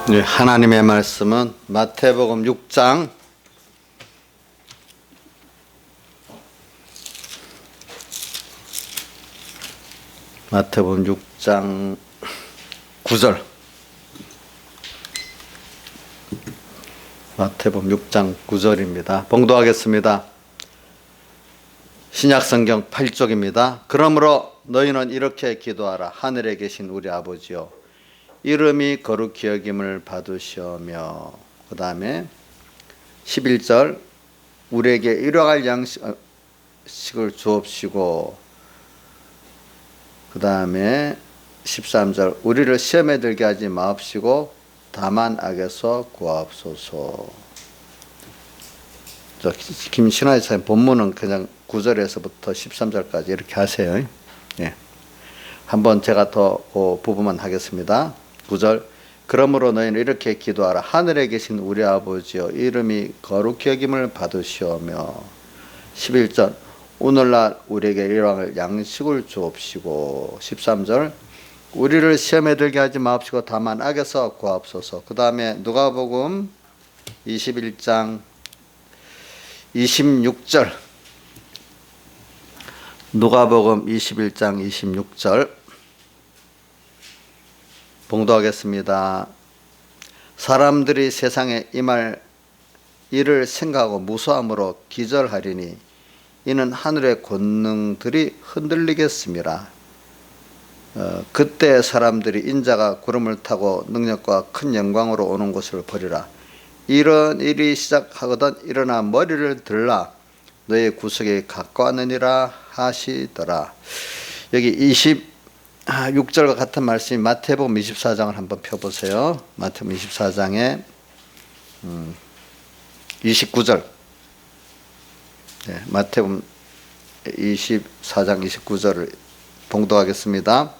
네, 하나님의 말씀은 마태복음 6장 9절. 마태복음 6장 9절입니다. 봉독하겠습니다. 신약성경 8쪽입니다. 그러므로 너희는 이렇게 기도하라. 하늘에 계신 우리 아버지여, 이름이 거룩히 여김을 받으시오며, 그 다음에 11절, 우리에게 일용할 양식을 주옵시고, 그 다음에 13절, 우리를 시험에 들게 하지 마옵시고 다만 악에서 구하옵소서. 김신하의 사님 본문은 그냥 9절에서부터 13절까지 이렇게 하세요. 예. 한번 제가 더 그 부분만 하겠습니다. 9절, 그러므로 너희는 이렇게 기도하라. 하늘에 계신 우리 아버지여, 이름이 거룩히 여김을 받으시오며. 11절, 오늘날 우리에게 일용할 양식을 주옵시고. 13절, 우리를 시험에 들게 하지 마옵시고 다만 악에서 구하옵소서. 그 다음에 누가복음 21장 26절, 누가복음 21장 26절 봉독하겠습니다. 사람들이 세상에 임할 일을 생각하고 무수함으로 기절하리니 이는 하늘의 권능들이 흔들리겠습니다. 그때 사람들이 인자가 구름을 타고 능력과 큰 영광으로 오는 곳을 보리라. 이런 일이 시작하거든 일어나 머리를 들라. 너의 구속이 가까웠느니라 하시더라. 여기 26절과 같은 말씀이 마태복음 24장을 한번 펴보세요. 마태복음 24장에 29절. 네, 마태복음 24장 29절을 봉독하겠습니다.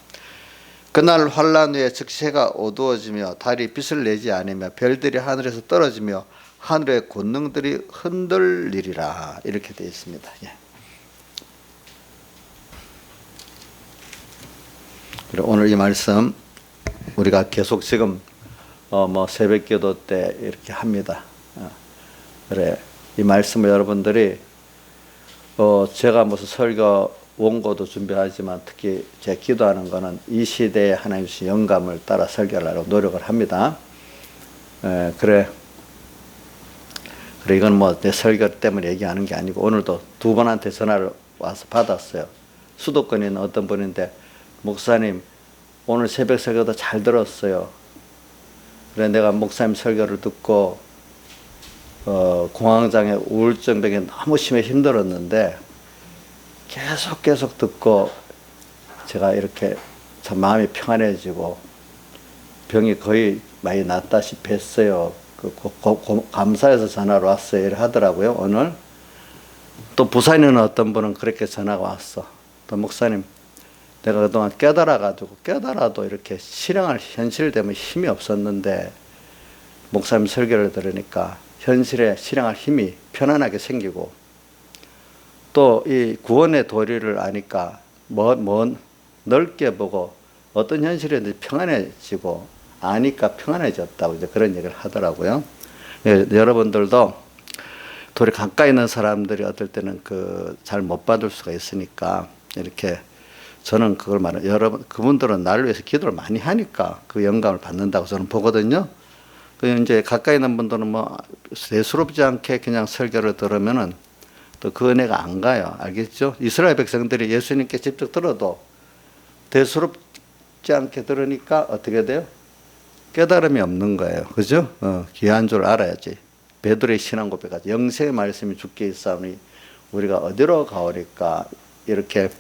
그날 환란 후에 즉시 해가 어두워지며 달이 빛을 내지 않으며 별들이 하늘에서 떨어지며 하늘의 권능들이 흔들리리라. 이렇게 되어 있습니다. 예. 오늘 이 말씀 우리가 계속 지금 새벽기도 때 이렇게 합니다. 그래, 이 말씀을 여러분들이 제가 무슨 설교 원고도 준비하지만 특히 제 기도하는 것은 이 시대에 하나님 주신 영감을 따라 설교하려고 노력을 합니다. 그래 이건 내 설교 때문에 얘기하는 게 아니고, 오늘도 두 분한테 전화를 와서 받았어요. 수도권에 있는 어떤 분인데, 목사님 오늘 새벽 설교도 잘 들었어요. 그래 내가 목사님 설교를 듣고 공황장애 우울증병에 너무 심해 힘들었는데 계속 듣고 제가 이렇게 참 마음이 평안해지고 병이 거의 많이 낫다시피 했어요. 감사해서 전화로 왔어요. 이렇게 하더라고요. 오늘 또 부산에 있는 어떤 분은 그렇게 전화가 왔어. 또 목사님, 내가 그동안 깨달아도 이렇게 실행할 현실되면 힘이 없었는데 목사님 설교를 들으니까 현실에 실행할 힘이 편안하게 생기고, 또 이 구원의 도리를 아니까 넓게 보고 어떤 현실이든지 평안해지고 아니까 평안해졌다고 이제 그런 얘기를 하더라고요. 여러분들도 도리 가까이 있는 사람들이 어떨 때는 잘 못 받을 수가 있으니까, 이렇게 저는 그걸 말해요. 여러분, 그분들은 나를 위해서 기도를 많이 하니까 그 영감을 받는다고 저는 보거든요. 이제 가까이 있는 분들은 대수롭지 않게 그냥 설교를 들으면은 또 그 은혜가 안 가요. 알겠죠? 이스라엘 백성들이 예수님께 직접 들어도 대수롭지 않게 들으니까 어떻게 돼요? 깨달음이 없는 거예요. 그죠? 귀한 줄 알아야지. 베드로의 신앙 고백까지 영생의 말씀이 주께 있사오니 우리가 어디로 가오리까, 이렇게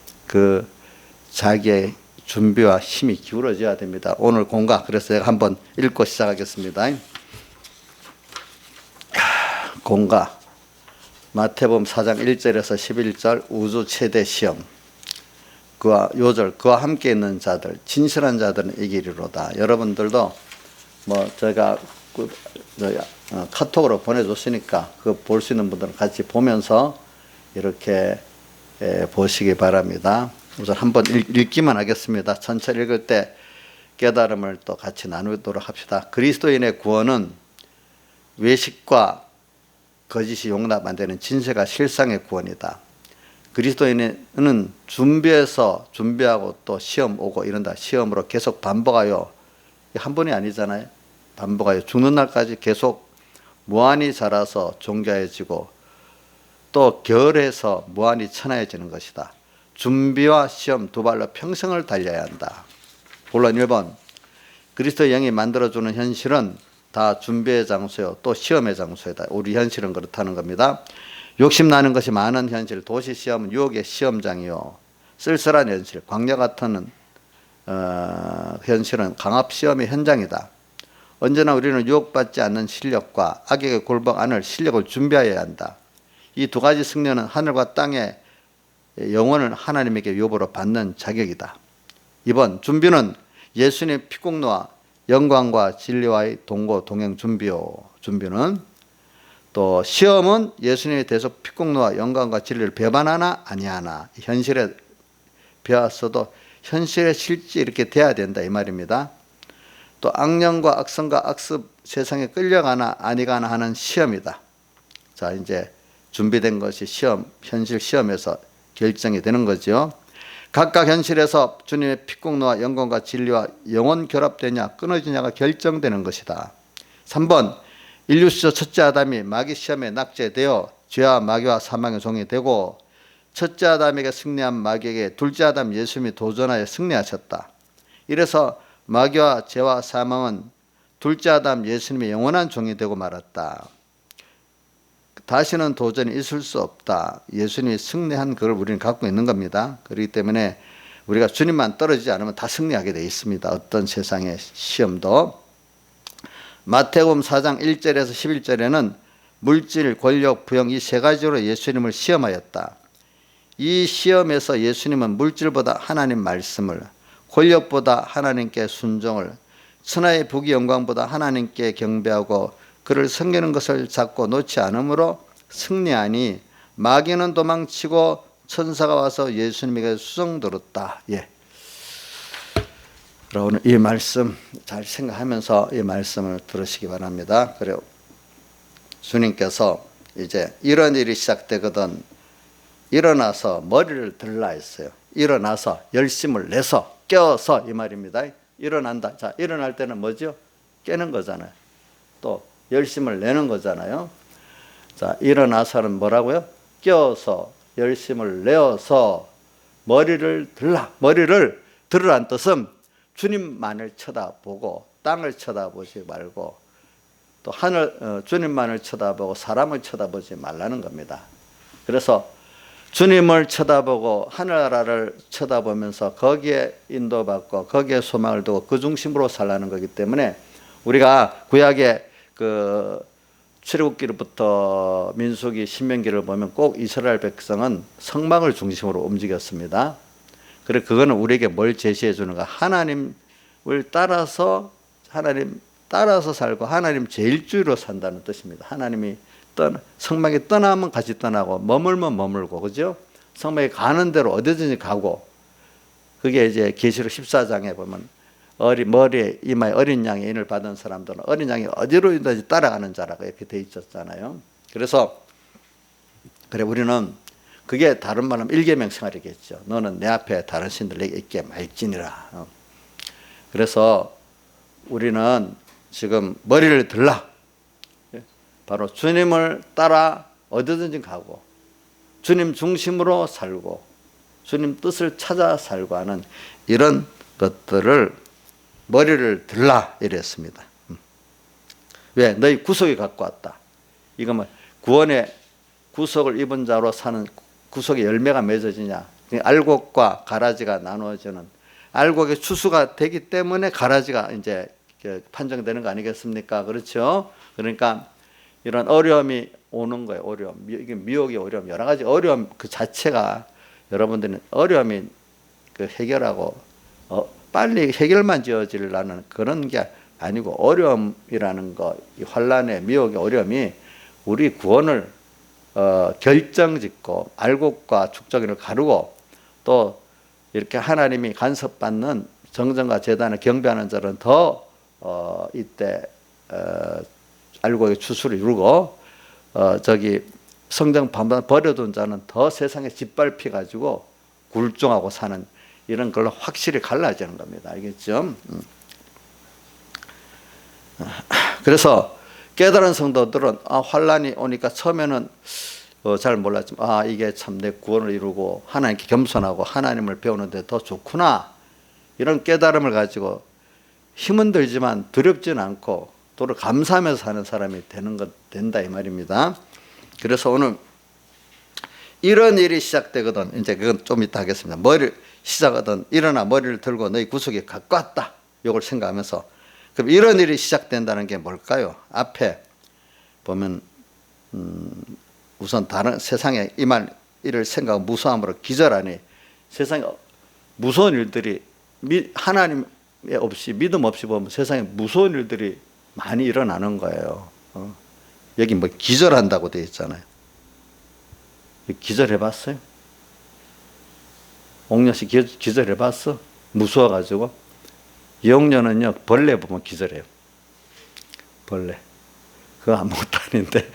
자기의 준비와 힘이 기울어져야 됩니다. 오늘 공과, 그래서 제가 한번 읽고 시작하겠습니다. 공과 마태복음 4장 1절에서 11절, 우주 최대 시험. 그와 요절, 그와 함께 있는 자들, 진실한 자들은 이기리로다. 여러분들도 제가 카톡으로 보내줬으니까 그거 볼 수 있는 분들은 같이 보면서 이렇게 보시기 바랍니다. 우선 한번 읽기만 하겠습니다. 전체 읽을 때 깨달음을 또 같이 나누도록 합시다. 그리스도인의 구원은 외식과 거짓이 용납 안 되는 진실과 실상의 구원이다. 그리스도인은 준비하고 또 시험 오고 이런다. 시험으로 계속 반복하여, 한 번이 아니잖아요. 반복하여 죽는 날까지 계속 무한히 자라서 존귀해지고 또 결해서 무한히 천하해지는 것이다. 준비와 시험 두 발로 평생을 달려야 한다. 본론 1번, 그리스도의 영이 만들어주는 현실은 다 준비의 장소요 또 시험의 장소이다. 우리 현실은 그렇다는 겁니다. 욕심나는 것이 많은 현실, 도시 시험은 유혹의 시험장이요 쓸쓸한 현실, 광야 같은 현실은 강압 시험의 현장이다. 언제나 우리는 유혹받지 않는 실력과 악에게 굴복 않을 실력을 준비해야 한다. 이 두 가지 승려는 하늘과 땅의 영혼을 하나님에게 유업으로 받는 자격이다. 2번, 준비는 예수님의 피공로와 영광과 진리와의 동거 동행 준비요. 준비는 또 시험은 예수님의 대속 피공로와 영광과 진리를 배반하나 아니하나, 현실에 배웠어도 현실에 실제 이렇게 돼야 된다 이 말입니다. 또 악령과 악성과 악습 세상에 끌려가나 아니가나 하는 시험이다. 자, 이제 준비된 것이 현실 시험에서 결정이 되는 거죠. 각각 현실에서 주님의 피공로와 영광과 진리와 영원 결합되냐 끊어지냐가 결정되는 것이다. 3번, 인류 시조 첫째 아담이 마귀 시험에 낙제되어 죄와 마귀와 사망의 종이 되고 첫째 아담에게 승리한 마귀에게 둘째 아담 예수님이 도전하여 승리하셨다. 이래서 마귀와 죄와 사망은 둘째 아담 예수님의 영원한 종이 되고 말았다. 다시는 도전이 있을 수 없다. 예수님이 승리한 그걸 우리는 갖고 있는 겁니다. 그렇기 때문에 우리가 주님만 떨어지지 않으면 다 승리하게 되어 있습니다. 어떤 세상의 시험도. 마태복음 4장 1절에서 11절에는 물질, 권력, 부영 이 세 가지로 예수님을 시험하였다. 이 시험에서 예수님은 물질보다 하나님 말씀을, 권력보다 하나님께 순종을, 천하의 부귀 영광보다 하나님께 경배하고 그를 섬기는 것을 잡고 놓지 않으므로 승리하니 마귀는 도망치고 천사가 와서 예수님에게 수종들었다. 예. 오늘 이 말씀 잘 생각하면서 이 말씀을 들으시기 바랍니다. 그리고 주님께서 이제 이런 일이 시작되거든 일어나서 머리를 들라 했어요. 일어나서 열심을 내서 깨어서 이 말입니다. 일어난다. 자, 일어날 때는 뭐죠? 깨는 거잖아요. 또 열심을 내는 거잖아요. 자, 일어나서는 뭐라고요? 깨어서 열심을 내어서 머리를 들라. 머리를 들으란 뜻은 주님만을 쳐다보고 땅을 쳐다보지 말고 또 주님만을 쳐다보고 사람을 쳐다보지 말라는 겁니다. 그래서 주님을 쳐다보고 하늘나라를 쳐다보면서 거기에 인도받고 거기에 소망을 두고 그 중심으로 살라는 거기 때문에 우리가 구약의 출애굽기로부터 민수기, 신명기를 보면 꼭 이스라엘 백성은 성막을 중심으로 움직였습니다. 그래 그거는 우리에게 뭘 제시해 주는가? 하나님을 따라서 살고 하나님 제일주의로 산다는 뜻입니다. 하나님이 성막에 떠나면 같이 떠나고 머물면 머물고 그죠? 성막에 가는 대로 어디든지 가고 그게 이제 계시록 14장에 보면 머리에 이마에 어린 양의 인을 받은 사람들은 어린 양이 어디로든지 따라가는 자라고 이렇게 돼 있었잖아요. 그래서 그래 우리는 그게 다른 말하면 일계명 생활이겠죠. 너는 내 앞에 다른 신들 내게 있게 말지니라. 그래서 우리는 지금 머리를 들라. 바로 주님을 따라 어디든지 가고 주님 중심으로 살고 주님 뜻을 찾아 살고 하는 이런 것들을 머리를 들라 이랬습니다. 왜? 너희 구속이 갖고 왔다. 이거 뭐 구원의 구속을 입은 자로 사는 구속의 열매가 맺어지냐? 알곡과 가라지가 나누어지는 알곡의 추수가 되기 때문에 가라지가 이제 판정되는 거 아니겠습니까? 그렇죠? 그러니까 이런 어려움이 오는 거예요. 어려움, 이게 미혹의 어려움, 여러 가지 어려움 그 자체가 여러분들은 어려움이 해결하고 빨리 해결만 지어지려는 그런 게 아니고 어려움이라는 거, 이 환란의 미혹의 어려움이 우리 구원을 결정짓고 알곡과 축적인을 가르고 또 이렇게 하나님이 간섭받는 정전과 제단을 경배하는 자는 더 이때 알곡의 추수를 이루고 저기 성전 반반 버려둔 자는 더 세상에 짓밟혀 가지고 굴종하고 사는 이런 걸로 확실히 갈라지는 겁니다. 알겠죠? 그래서 깨달은 성도들은 환란이 오니까 처음에는 잘 몰랐지만 이게 참 내 구원을 이루고 하나님께 겸손하고 하나님을 배우는데 더 좋구나, 이런 깨달음을 가지고 힘은 들지만 두렵지는 않고 도를 감사하면서 사는 사람이 된다 이 말입니다. 그래서 오늘 이런 일이 시작되거든, 이제 그건 좀 이따 하겠습니다. 머리를 시작하든 일어나 머리를 들고 너희 구속이 가까웠다, 이걸 생각하면서. 그럼 이런 일이 시작된다는 게 뭘까요? 앞에 보면 우선 다른 세상에 임할 일을 생각하고 무서움으로 기절하니, 세상에 무서운 일들이 하나님 없이 믿음 없이 보면 세상에 무서운 일들이 많이 일어나는 거예요. 여기 뭐 기절한다고 되어 있잖아요. 기절해봤어요? 옥녀씨 기절해봤어? 무서워가지고. 영녀는요 벌레 보면 기절해요. 벌레. 그거 아무것도 아닌데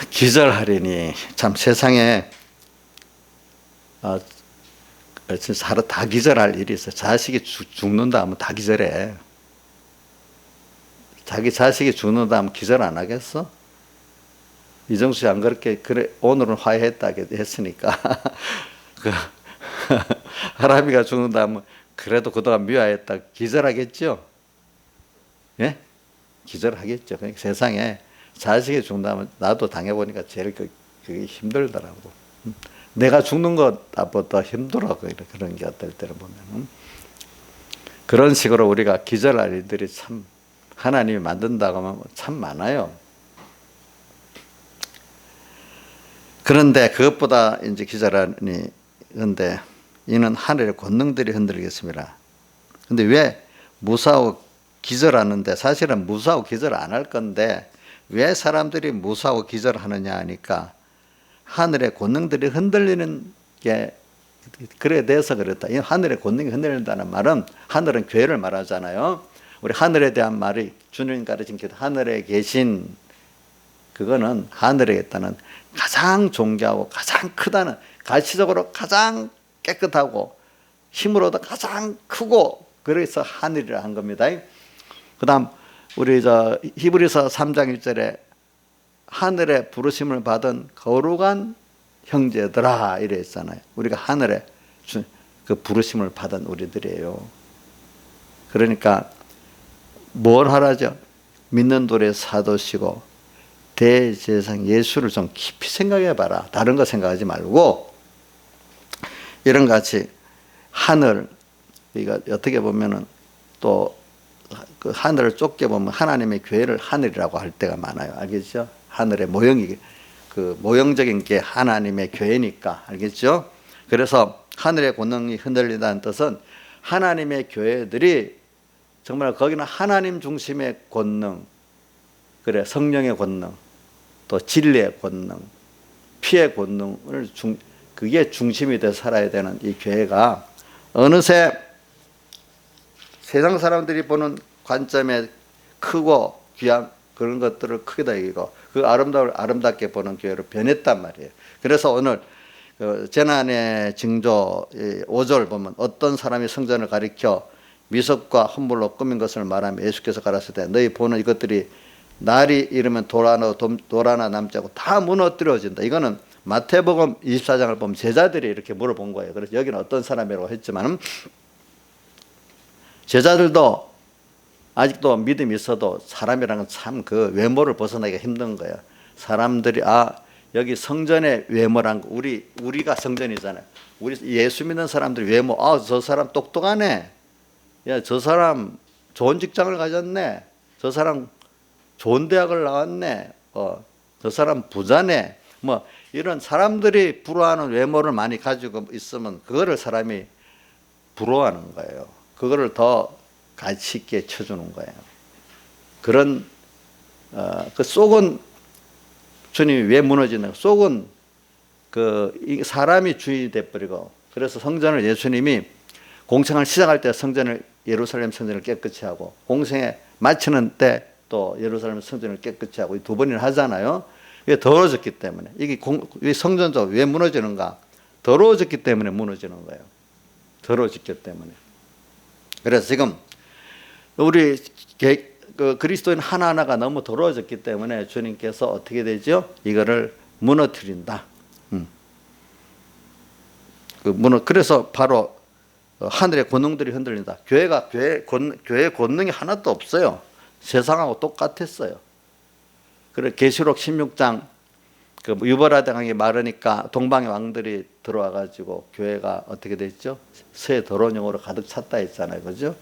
기절하려니 참 세상에 다 기절할 일이 있어요. 자식이 죽는다 하면 다 기절해. 자기 자식이 죽는다 하면 기절 안 하겠어? 이정수 씨 안 그렇게, 그래 오늘은 화해했다 했으니까 그 하람이가 죽는다 하면 그래도 그동안 미워했다 기절하겠죠? 예? 기절하겠죠. 그러니까 세상에 자식이 죽는다면 나도 당해보니까 제일 그게 힘들더라고. 내가 죽는 것보다 힘들어. 그런 게 어떨 때를 보면. 그런 식으로 우리가 기절할 일들이 참 하나님이 만든다고 하면 참 많아요. 그런데 그것보다 이제 기절하니, 그런데 이는 하늘의 권능들이 흔들리겠습니다. 근데 왜 무사하고 기절하는데, 사실은 무사하고 기절 안 할 건데 왜 사람들이 무사하고 기절하느냐 하니까 하늘의 권능들이 흔들리는 게 그래 돼서 그렇다. 이 하늘의 권능이 흔들린다는 말은 하늘은 교회를 말하잖아요. 우리 하늘에 대한 말이 주님 가르친 게 하늘에 계신, 그거는 하늘에 있다는 가장 존귀하고 가장 크다는, 가치적으로 가장 깨끗하고 힘으로도 가장 크고, 그래서 하늘이라 한 겁니다. 그 다음 우리 히브리서 3장 1절에 하늘의 부르심을 받은 거룩한 형제들아 이래 있잖아요. 우리가 하늘에 그 부르심을 받은 우리들이에요. 그러니까 뭘 하라죠? 믿는 돌의 사도시고 대제사장 예수를 좀 깊이 생각해 봐라. 다른 거 생각하지 말고. 이런 같이 하늘, 우리가 어떻게 보면은 또 그 하늘을 좁게 보면 하나님의 교회를 하늘이라고 할 때가 많아요. 알겠죠? 하늘의 모형이, 그 모형적인 게 하나님의 교회니까. 알겠죠? 그래서 하늘의 권능이 흔들린다는 뜻은 하나님의 교회들이 정말 거기는 하나님 중심의 권능, 그래 성령의 권능, 또 진리의 권능, 피의 권능을 그게 중심이 돼서 살아야 되는 이 교회가 어느새 세상 사람들이 보는 관점에 크고 귀한 그런 것들을 크게 여기고 그 아름답게 보는 교회로 변했단 말이에요. 그래서 오늘 재난의 징조 5절 보면 어떤 사람이 성전을 가리켜 미석과 헌물로 꾸민 것을 말하며 예수께서 가라사대 때 너희 보는 이것들이 날이 이르면 돌 하나 남지 않고 다 무너뜨려진다. 이거는 마태복음 24장을 보면 제자들이 이렇게 물어본 거예요. 그래서 여기는 어떤 사람이라고 했지만 제자들도 아직도 믿음이 있어도 사람이라는 참 그 외모를 벗어나기가 힘든 거예요. 사람들이 여기 성전의 외모란 거, 우리가 성전이잖아요. 우리 예수 믿는 사람들 외모, 저 사람 똑똑하네. 야, 저 사람 좋은 직장을 가졌네. 저 사람 좋은 대학을 나왔네. 저 사람 부자네. 뭐 이런 사람들이 부러워하는 외모를 많이 가지고 있으면 그거를 사람이 부러워하는 거예요. 그거를 더 가치 있게 쳐주는 거예요. 그런 그 속은 주님이 왜 무너지나? 속은 사람이 주인이 돼버리고 그래서 성전을 예수님이 공생을 시작할 때 예루살렘 성전을 깨끗이 하고 공생에 마치는 때 또 예루살렘 성전을 깨끗이 하고 이 두 번이나 하잖아요. 이게 더러워졌기 때문에. 이 성전도 왜 무너지는가? 더러워졌기 때문에 무너지는 거예요. 더러워졌기 때문에. 그래서 지금 우리 그리스도인 하나하나가 너무 더러워졌기 때문에 주님께서 어떻게 되죠? 이거를 무너뜨린다. 그래서 바로 하늘의 권능들이 흔들린다. 교회의 권능이 하나도 없어요. 세상하고 똑같았어요. 그래 계시록 16장 유보라 대강이 마르니까 동방의 왕들이 들어와 가지고 교회가 어떻게 됐죠? 새 더러운 영으로 가득 찼다 했잖아요. 그죠?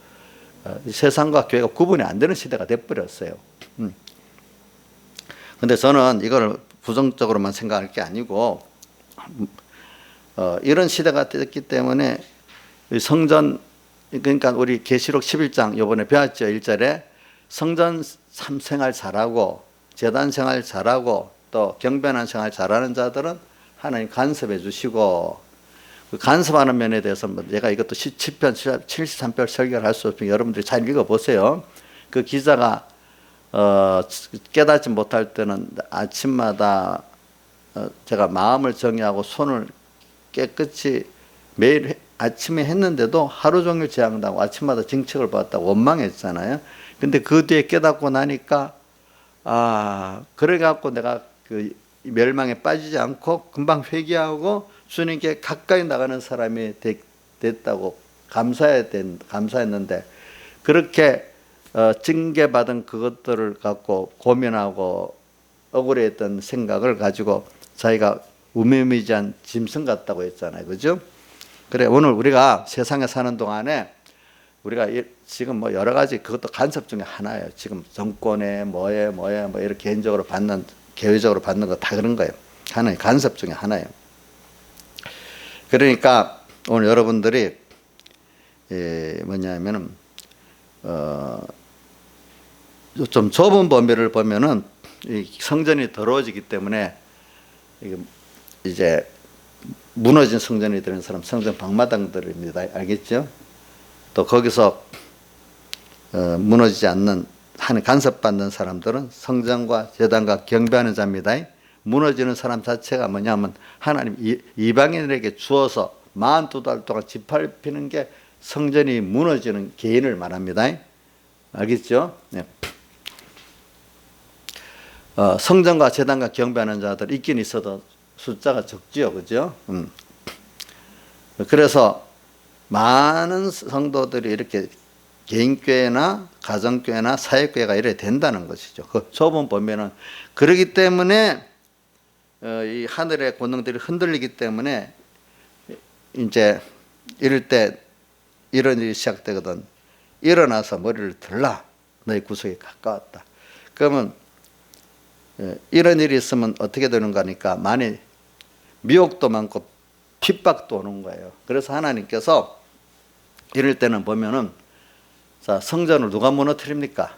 세상과 교회가 구분이 안 되는 시대가 돼 버렸어요. 근데 저는 이걸 부정적으로만 생각할 게 아니고 이런 시대가 됐기 때문에 성전, 그러니까 우리 계시록 11장 요번에 배웠죠. 1절에 성전 생활 잘하고 제단 생활 잘하고 또 경배하는 생활 잘하는 자들은 하나님 간섭해 주시고, 그 간섭하는 면에 대해서 제가 이것도 17편 73편 설교를 할 수 없으니 여러분들이 잘 읽어보세요. 그 기자가 깨닫지 못할 때는 아침마다 제가 마음을 정의하고 손을 깨끗이 매일 아침에 했는데도 하루 종일 재앙당하고 아침마다 징책을 받았다고 원망했잖아요. 근데 그 뒤에 깨닫고 나니까 그래갖고 내가 그 멸망에 빠지지 않고 금방 회개하고 주님께 가까이 나가는 사람이 됐다고 감사했는데, 그렇게 징계받은 그것들을 갖고 고민하고 억울했던 생각을 가지고 자기가 우매미지한 짐승 같다고 했잖아요. 그죠? 그래, 오늘 우리가 세상에 사는 동안에 우리가 지금 뭐 여러 가지 그것도 간섭 중에 하나예요. 지금 정권에 뭐에 뭐 이렇게 개인적으로 받는, 개회적으로 받는 거 다 그런 거예요. 하나의 간섭 중에 하나예요. 그러니까 오늘 여러분들이 뭐냐면은 좀 좁은 범위를 보면은 이 성전이 더러워지기 때문에 이제 무너진 성전이 되는 사람, 성전 방마당들입니다. 알겠죠? 또 거기서 무너지지 않는 하는 간섭받는 사람들은 성전과 제단과 경배하는 자입니다. 무너지는 사람 자체가 뭐냐면 하나님 이방인에게 주어서 42달 동안 짓밟히는 게 성전이 무너지는 개인을 말합니다. 알겠죠? 네. 성전과 제단과 경배하는 자들 있긴 있어도 숫자가 적지요. 그죠? 그래서 많은 성도들이 이렇게 개인교회나 가정교회나 사회교회가 이래 된다는 것이죠. 그 좁은 범위는. 그렇기 때문에 이 하늘의 권능들이 흔들리기 때문에 이제 이럴 때 이런 일이 시작되거든. 일어나서 머리를 들라. 너희 구속에 가까웠다. 그러면 이런 일이 있으면 어떻게 되는가 하니까 많이 미혹도 많고 핍박도 오는 거예요. 그래서 하나님께서 이럴 때는 보면은, 자, 성전을 누가 무너뜨립니까?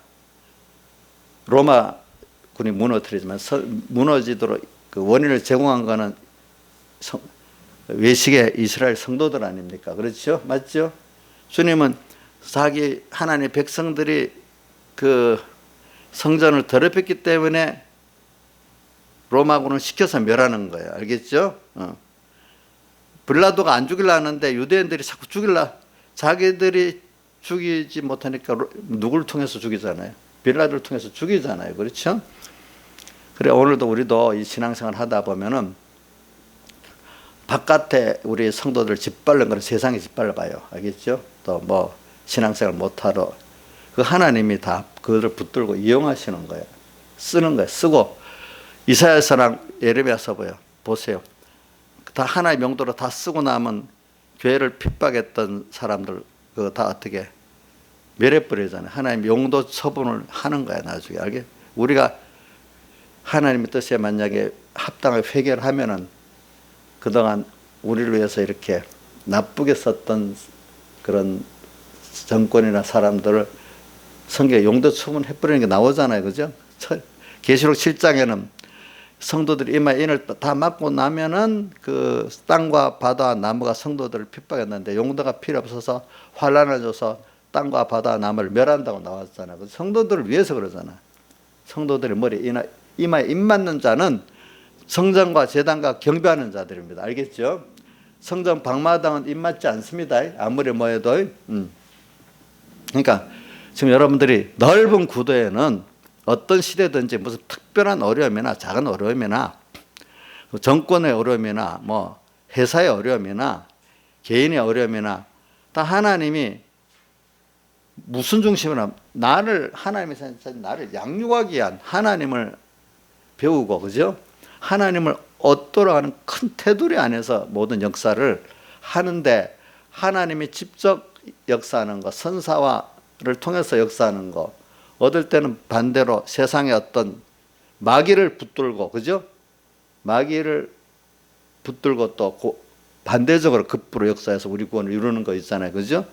로마군이 무너뜨리지만 무너지도록 그 원인을 제공한 거는 외식의 이스라엘 성도들 아닙니까? 그렇죠? 맞죠? 주님은 자기 하나님의 백성들이 그 성전을 더럽혔기 때문에 로마군을 시켜서 멸하는 거예요. 알겠죠? 빌라도가 안 죽이려 하는데 유대인들이 자꾸 자기들이 죽이지 못하니까 누구를 통해서 죽이잖아요. 빌라도를 통해서 죽이잖아요. 그렇죠? 그래, 오늘도 우리도 이 신앙생활 하다 보면은 바깥에 우리 성도들 짓밟는 건 세상이 짓밟아요. 알겠죠? 또 뭐 신앙생활 못하러 그 하나님이 다 그들을 붙들고 이용하시는 거예요. 쓰는 거예요. 쓰고 이사야서랑 예레미야서 보세요. 다 하나의 명도로 다 쓰고 나면 교회를 핍박했던 사람들 그거 다 어떻게 멸해버리잖아요. 하나님 용도 처분을 하는 거야 나중에. 알게? 우리가 하나님의 뜻에 만약에 합당하게 회개를 하면은 그동안 우리를 위해서 이렇게 나쁘게 썼던 그런 정권이나 사람들을 성경에 용도 처분해버리는 게 나오잖아요. 그죠? 계시록 7장에는 성도들이 이마에 인을 다 맞고 나면은 그 땅과 바다와 나무가 성도들을 핍박했는데 용도가 필요 없어서 환란을 줘서 땅과 바다와 나무를 멸한다고 나왔잖아. 성도들을 위해서 그러잖아. 성도들의 머리 이마에 인 맞는 자는 성전과 제단과 경배하는 자들입니다. 알겠죠? 성전 방마당은 인 맞지 않습니다. 아무리 뭐 해도. 그러니까 지금 여러분들이 넓은 구도에는 어떤 시대든지 무슨 특별한 어려움이나 작은 어려움이나 정권의 어려움이나 뭐 회사의 어려움이나 개인의 어려움이나 다 하나님이 무슨 중심이나 하나님이 나를 양육하기 위한 하나님을 배우고, 그죠? 하나님을 얻도록 하는 큰 테두리 안에서 모든 역사를 하는데, 하나님이 직접 역사하는 것, 선사와를 통해서 역사하는 것, 얻을 때는 반대로 세상의 어떤 마귀를 붙들고, 그죠? 마귀를 붙들고 또 반대적으로 급부로 역사해서 우리 구원을 이루는 거 있잖아요, 그죠?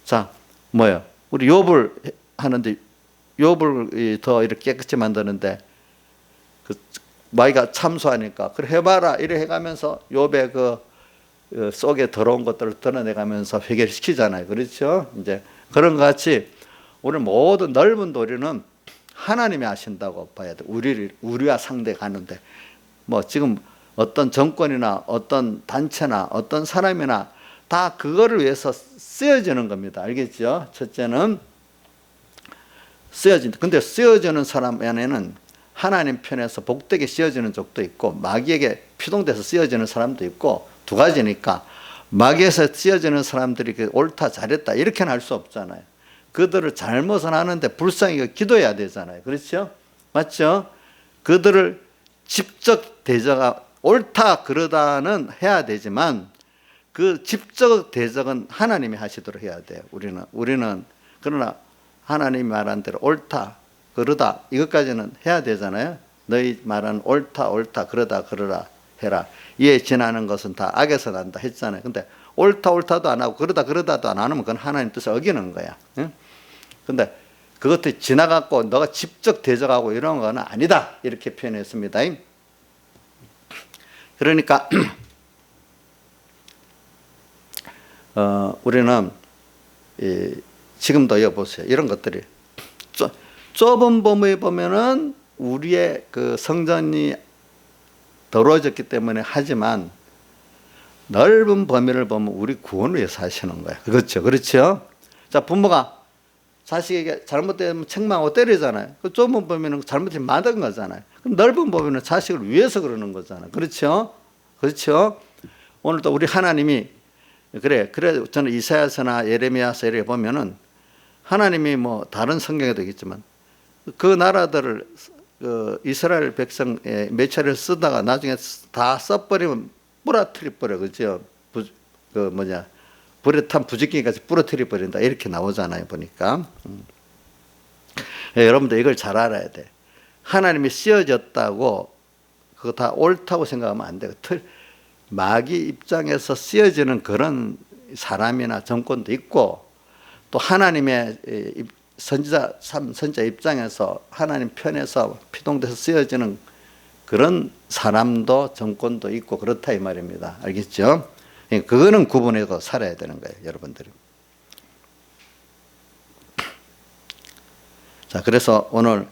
자, 뭐예요? 우리 욥을 하는데 욥을 더 이렇게 깨끗이 만드는데 그 마귀가 참소하니까 그래 해봐라 이래 해가면서 욥의 그 속에 더러운 것들을 드러내가면서 회개를 시키잖아요, 그렇죠? 이제 그런 것 같이 우리 모든 넓은 도리는 하나님이 하신다고 봐야 돼. 우리와 상대 가는데 뭐 지금 어떤 정권이나 어떤 단체나 어떤 사람이나 다 그거를 위해서 쓰여지는 겁니다. 알겠죠? 첫째는 쓰여진다. 근데 쓰여지는 사람 안에는 하나님 편에서 복되게 쓰여지는 적도 있고 마귀에게 피동돼서 쓰여지는 사람도 있고 두 가지니까 마귀에서 쓰여지는 사람들이 옳다 잘했다 이렇게는 할 수 없잖아요. 그들을 잘못은 하는데 불쌍히 기도해야 되잖아요. 그렇죠? 맞죠? 그들을 직접 대적하 옳다 그러다는 해야 되지만 그 직접 대적은 하나님이 하시도록 해야 돼요. 우리는 그러나 하나님이 말한 대로 옳다 그러다 이것까지는 해야 되잖아요. 너희 말은 옳다 그러다 그러라 해라. 이에 지나는 것은 다 악에서 난다 했잖아요. 근데 옳다도 안 하고 그러다도 안 하면 그건 하나님 뜻을 어기는 거야. 근데 그것도 지나갔고 너가 직접 대적하고 이런 건 아니다 이렇게 표현했습니다. 그러니까 우리는 지금도 여보세요. 이런 것들이 좁은 범위에 보면은 우리의 그 성전이 더러워졌기 때문에 하지만 넓은 범위를 보면 우리 구원을 위해서 하시는 거예요. 그렇죠? 자, 부모가 자식에게 잘못되면 책망하고 때리잖아요. 그 좁은 범위는 잘못이 맞은 거잖아요. 그럼 넓은 범위는 자식을 위해서 그러는 거잖아요. 그렇죠? 오늘도 우리 하나님이 그래 저는 이사야서나 예레미야서 이렇게 보면은 하나님이 뭐 다른 성경에도 있겠지만 그 나라들을 이스라엘 백성의 몇 차례를 쓰다가 나중에 다 써버리면 부러뜨려 버려, 그죠? 불에 탄 부지깽이까지 부러뜨려 버린다 이렇게 나오잖아요, 보니까. 여러분들 이걸 잘 알아야 돼. 하나님이 씌어졌다고 그거 다 옳다고 생각하면 안 돼요. 마귀 입장에서 씌어지는 그런 사람이나 정권도 있고 또 하나님의 선지자 입장에서 하나님 편에서 피동돼서 쓰여지는 그런 사람도 정권도 있고 그렇다 이 말입니다. 알겠죠? 그거는 구분해서 살아야 되는 거예요, 여러분들이. 자, 그래서 오늘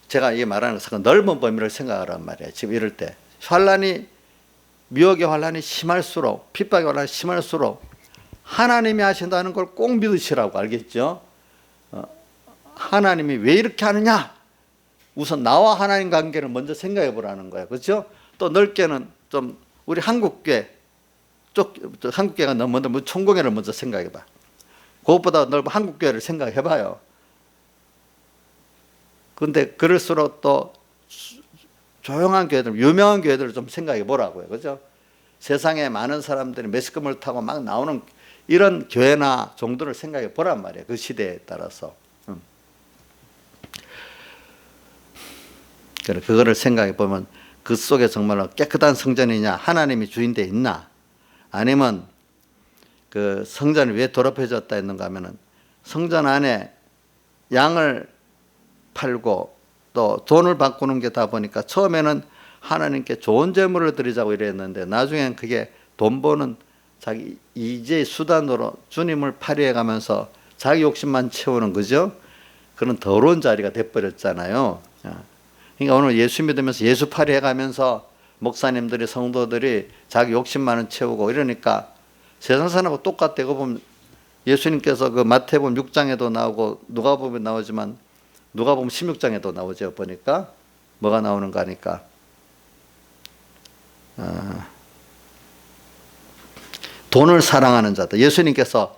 제가 이 말하는 것은 넓은 범위를 생각하란 말이에요. 지금 이럴 때 미혹의 환란이 심할수록 핍박의 환란이 심할수록 하나님이 하신다는 걸 꼭 믿으시라고. 알겠죠? 하나님이 왜 이렇게 하느냐? 우선 나와 하나님 관계를 먼저 생각해 보라는 거예요. 그렇죠? 또 넓게는 좀 우리 한국교회가 너무 먼저 총공회를 먼저 생각해 봐. 그것보다 넓은 한국교회를 생각해 봐요. 그런데 그럴수록 또 조용한 교회들, 유명한 교회들을 좀 생각해 보라고요. 그죠? 세상에 많은 사람들이 매스컴을 타고 막 나오는 이런 교회나 정도를 생각해 보란 말이에요. 그 시대에 따라서. 그거를 생각해 보면 그 속에 정말로 깨끗한 성전이냐, 하나님이 주인되어 있나, 아니면 그 성전이 왜 더럽혀졌다 했는가 하면은 성전 안에 양을 팔고 또 돈을 바꾸는 게 다 보니까 처음에는 하나님께 좋은 제물을 드리자고 이랬는데 나중엔 그게 돈 버는 자기 이제 수단으로 주님을 파리해 가면서 자기 욕심만 채우는 거죠. 그런 더러운 자리가 돼버렸잖아요. 그러니까 오늘 예수 믿으면서 예수 파리해 가면서 목사님들이 성도들이 자기 욕심만은 채우고 이러니까 세상 사람하고 똑같아. 이거 보면 예수님께서 그 마태복음 6장에도 나오고 누가복음에 나오지만 누가복음 16장에도 나오죠. 보니까 뭐가 나오는가 하니까 돈을 사랑하는 자다. 예수님께서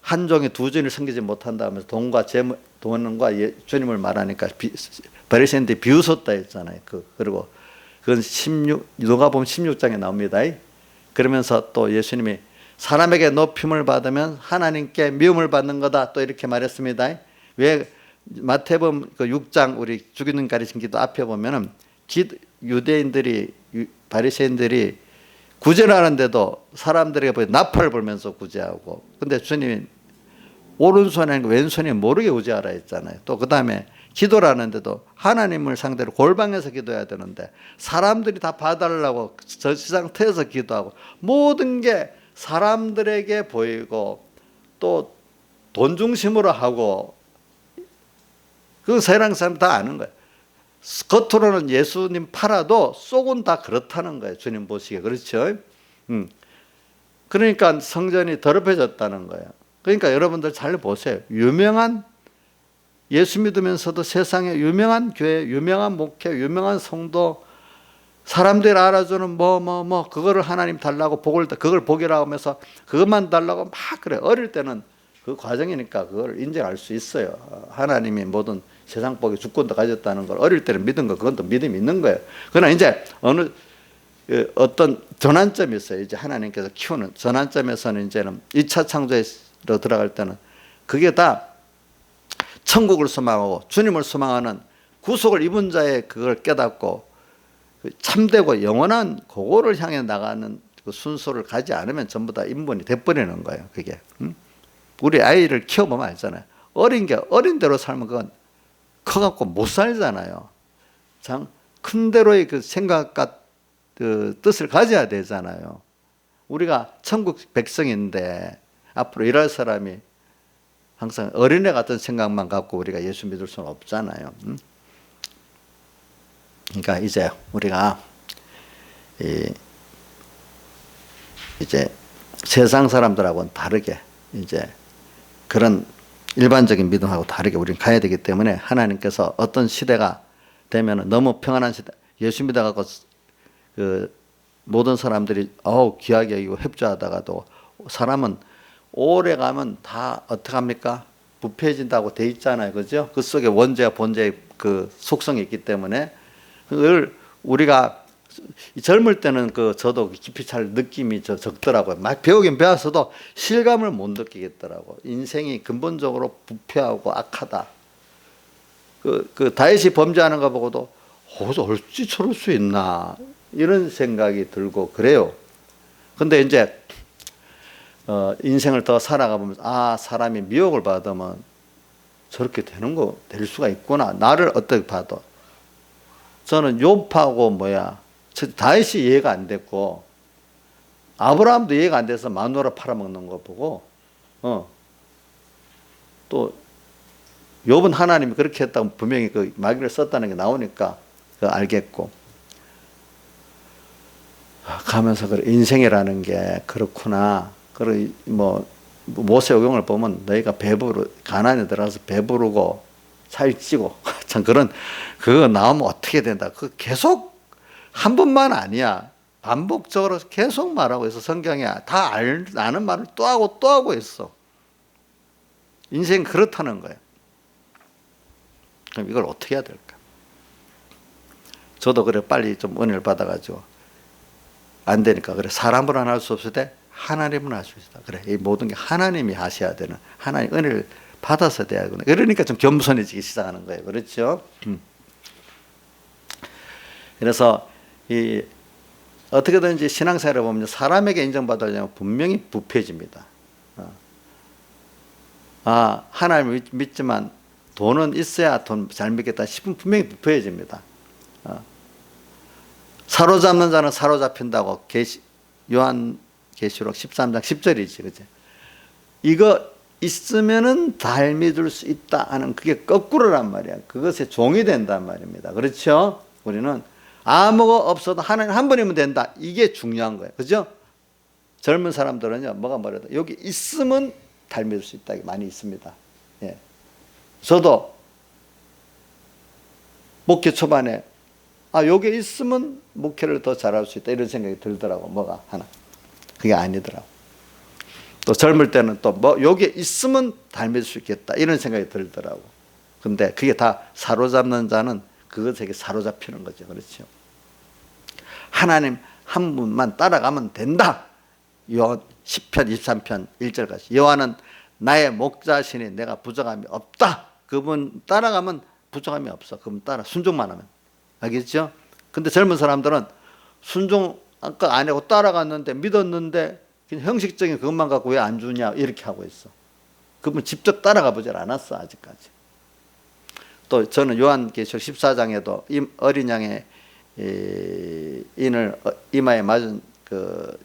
한 종이 두 주인을 섬기지 못한다 하면서 돈과 주님을 말하니까 바리새인들이 비웃었다 했잖아요. 그리고 그건 누가복음 16장에 나옵니다. 그러면서 또 예수님이 사람에게 높임을 받으면 하나님께 미움을 받는 거다 또 이렇게 말했습니다. 왜 마태복음 그 6장 우리 죽이는 가르친 기도 앞에 보면은 유대인들이 바리새인들이 구제하는데도 사람들에게 나팔을 불면서 구제하고, 근데 주님이 오른손이 아니고 왼손이 모르게 구제하라 했잖아요. 또 그 다음에 기도를 하는데도 하나님을 상대로 골방에서 기도해야 되는데 사람들이 다 봐달라고 저 상태에서 기도하고 모든 게 사람들에게 보이고 또 돈 중심으로 하고, 그 세상 사람 다 아는 거예요. 겉으로는 예수님 팔아도 속은 다 그렇다는 거예요. 주님 보시기에. 그렇죠? 그러니까 성전이 더럽혀졌다는 거예요. 그러니까 여러분들 잘 보세요. 유명한 예수 믿으면서도 세상에 유명한 교회, 유명한 목회, 유명한 성도, 사람들이 알아주는 그거를 하나님 달라고 그걸 복이라고 하면서 그것만 달라고 막 그래. 어릴 때는 그 과정이니까 그걸 인정할 수 있어요. 하나님이 모든 세상 복의 주권도 가졌다는 걸 어릴 때는 믿은 거, 그건 또 믿음이 있는 거예요. 그러나 이제 어떤 전환점이 있어요. 이제 하나님께서 키우는 전환점에서는 이제는 2차 창조로 들어갈 때는 그게 다 천국을 소망하고 주님을 소망하는 구속을 입은 자의 그걸 깨닫고 참되고 영원한 그거를 향해 나가는 그 순서를 가지 않으면 전부 다 인본이 돼버리는 거예요. 그게. 우리 아이를 키워보면 알잖아요. 어린 대로 살면 그건 커갖고 못 살잖아요. 참 큰 대로의 그 생각과 그 뜻을 가져야 되잖아요. 우리가 천국 백성인데 앞으로 일할 사람이 항상 어린애 같은 생각만 갖고 우리가 예수 믿을 수는 없잖아요. 그러니까 이제 우리가 이제 세상 사람들하고는 다르게 이제 그런 일반적인 믿음하고 다르게 우리는 가야 되기 때문에 하나님께서 어떤 시대가 되면 너무 평안한 시대, 예수 믿어갖고 그 모든 사람들이 귀하게 여기고 협조하다가도 사람은 오래 가면 다 어떻게 합니까? 부패해진다고 돼 있잖아요. 그죠? 그 속에 원죄와 본죄의 그 속성이 있기 때문에 그걸 우리가 젊을 때는 저도 깊이 잘 느낌이 적더라고요. 막 배우긴 배웠어도 실감을 못 느끼겠더라고. 인생이 근본적으로 부패하고 악하다. 다윗이 범죄하는 거 보고도 어찌 저럴 수 있나 이런 생각이 들고 그래요. 근데 이제 인생을 더 살아가 보면서 사람이 미혹을 받으면 저렇게 될 수가 있구나. 나를 어떻게 봐도 저는 욥하고 다윗이 이해가 안 됐고 아브라함도 이해가 안 돼서 마누라 팔아먹는 거 보고 또 욥은 하나님이 그렇게 했다고 분명히 그 마귀를 썼다는 게 나오니까 알겠고 가면서 인생이라는 게 그렇구나. 그리고 모세오경을 보면 너희가 가나안에 들어가서 배부르고 살찌고 참 그거 나오면 어떻게 된다. 계속 한 번만 아니야. 반복적으로 계속 말하고 있어. 성경에 다 아는 말을 또 하고 있어. 인생 그렇다는 거예요. 그럼 이걸 어떻게 해야 될까? 저도 빨리 좀 은혜를 받아가지고 안 되니까 사람으로 할 수 없을 때 하나님은 할 수 있다. 이 모든 게 하나님이 하셔야 되는, 하나님 은혜를 받아서 돼야겠구나. 그러니까 좀 겸손해지기 시작하는 거예요. 그렇죠? 그래서 어떻게든지 신앙생활을 보면 사람에게 인정받으려면 분명히 부패해집니다. 하나님을 믿지만 돈은 있어야 돈 잘 믿겠다 싶으면 분명히 부패해집니다. 사로잡는 자는 사로잡힌다고 요한계시록 13장 10절이지, 그죠? 이거 있으면은 달 믿을 수 있다 하는 그게 거꾸로란 말이야. 그것에 종이 된단 말입니다. 그렇죠? 우리는 아무거 없어도 하나님 한 분이면 된다. 이게 중요한 거예요. 그죠? 젊은 사람들은요, 뭐가 뭐래도 여기 있으면 달 믿을 수 있다. 많이 있습니다. 예. 저도 목회 초반에 여기 있으면 목회를 더 잘할 수 있다. 이런 생각이 들더라고. 뭐가 하나. 그게 아니더라고. 또 젊을 때는 또 여기에 있으면 달 믿을 수 있겠다. 이런 생각이 들더라고. 근데 그게 다 사로잡는 자는 그것에게 사로잡히는 거죠. 그렇죠. 하나님 한 분만 따라가면 된다. 요한 10편 23편 1절까지. 여호와는 나의 목자시니 내가 부족함이 없다. 그분 따라가면 부족함이 없어. 그분 따라 순종만 하면. 알겠죠? 근데 젊은 사람들은 순종 아까 안 하고 따라갔는데 믿었는데 그냥 형식적인 그것만 갖고 왜 안 주냐 이렇게 하고 있어. 그분 직접 따라가 보질 않았어 아직까지. 또 저는 요한계시록 14장에도 어린 양의 인을 이마에 맞은 그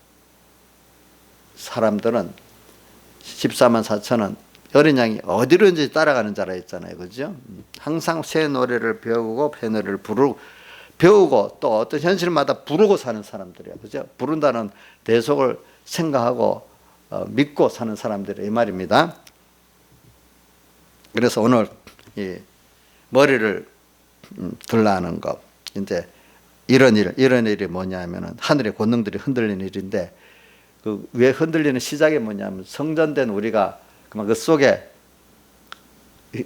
사람들은 14만 4천은 어린 양이 어디로 이제 따라가는 자라 했잖아요. 그죠? 항상 새 노래를 배우고 새 노래를 배우고 또 어떤 현실마다 부르고 사는 사람들이에요. 그죠? 부른다는 대속을 생각하고 믿고 사는 사람들이 이 말입니다. 그래서 오늘 이 머리를 들라는 것, 이제 이런 일이 뭐냐면은 하늘의 권능들이 흔들리는 일인데 그 왜 흔들리는 시작이 뭐냐면 성전된 우리가 그 속에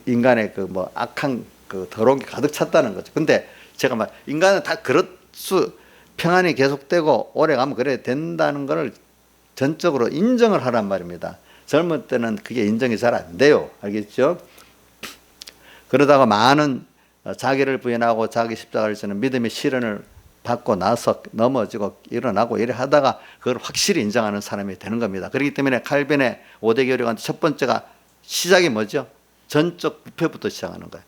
인간의 그 뭐 악한 그 더러운 게 가득 찼다는 거죠. 근데 제가 막 인간은 다 평안이 계속되고 오래 가면 그래야 된다는 것을 전적으로 인정을 하란 말입니다. 젊을 때는 그게 인정이 잘 안 돼요. 알겠죠? 그러다가 많은 자기를 부인하고 자기 십자가를 지는 믿음의 시련을 받고 나서 넘어지고 일어나고 이래 하다가 그걸 확실히 인정하는 사람이 되는 겁니다. 그렇기 때문에 칼빈의 5대 교리관 첫 번째가 시작이 뭐죠? 전적 부패부터 시작하는 거예요.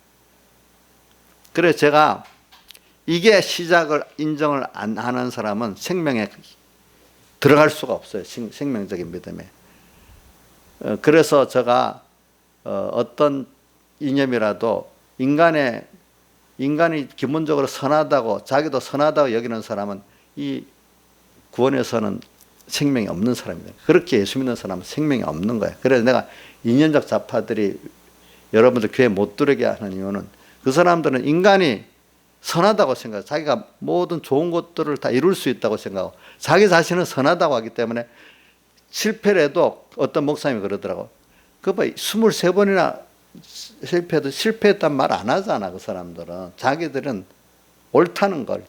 그래서 제가 이게 시작을 인정을 안 하는 사람은 생명에 들어갈 수가 없어요. 생명적인 믿음에. 그래서 제가 어떤 이념이라도 인간이 기본적으로 선하다고 자기도 선하다고 여기는 사람은 이 구원에서는 생명이 없는 사람입니다. 그렇게 예수 믿는 사람은 생명이 없는 거예요. 그래서 내가 이념적 좌파들이 여러분들 교회 못 들어오게 하는 이유는 그 사람들은 인간이 선하다고 생각해요. 자기가 모든 좋은 것들을 다 이룰 수 있다고 생각하고 자기 자신은 선하다고 하기 때문에 실패를 해도 어떤 목사님이 그러더라고. 그거 봐, 23번이나 실패해도 실패했단 말 안 하잖아. 그 사람들은 자기들은 옳다는 걸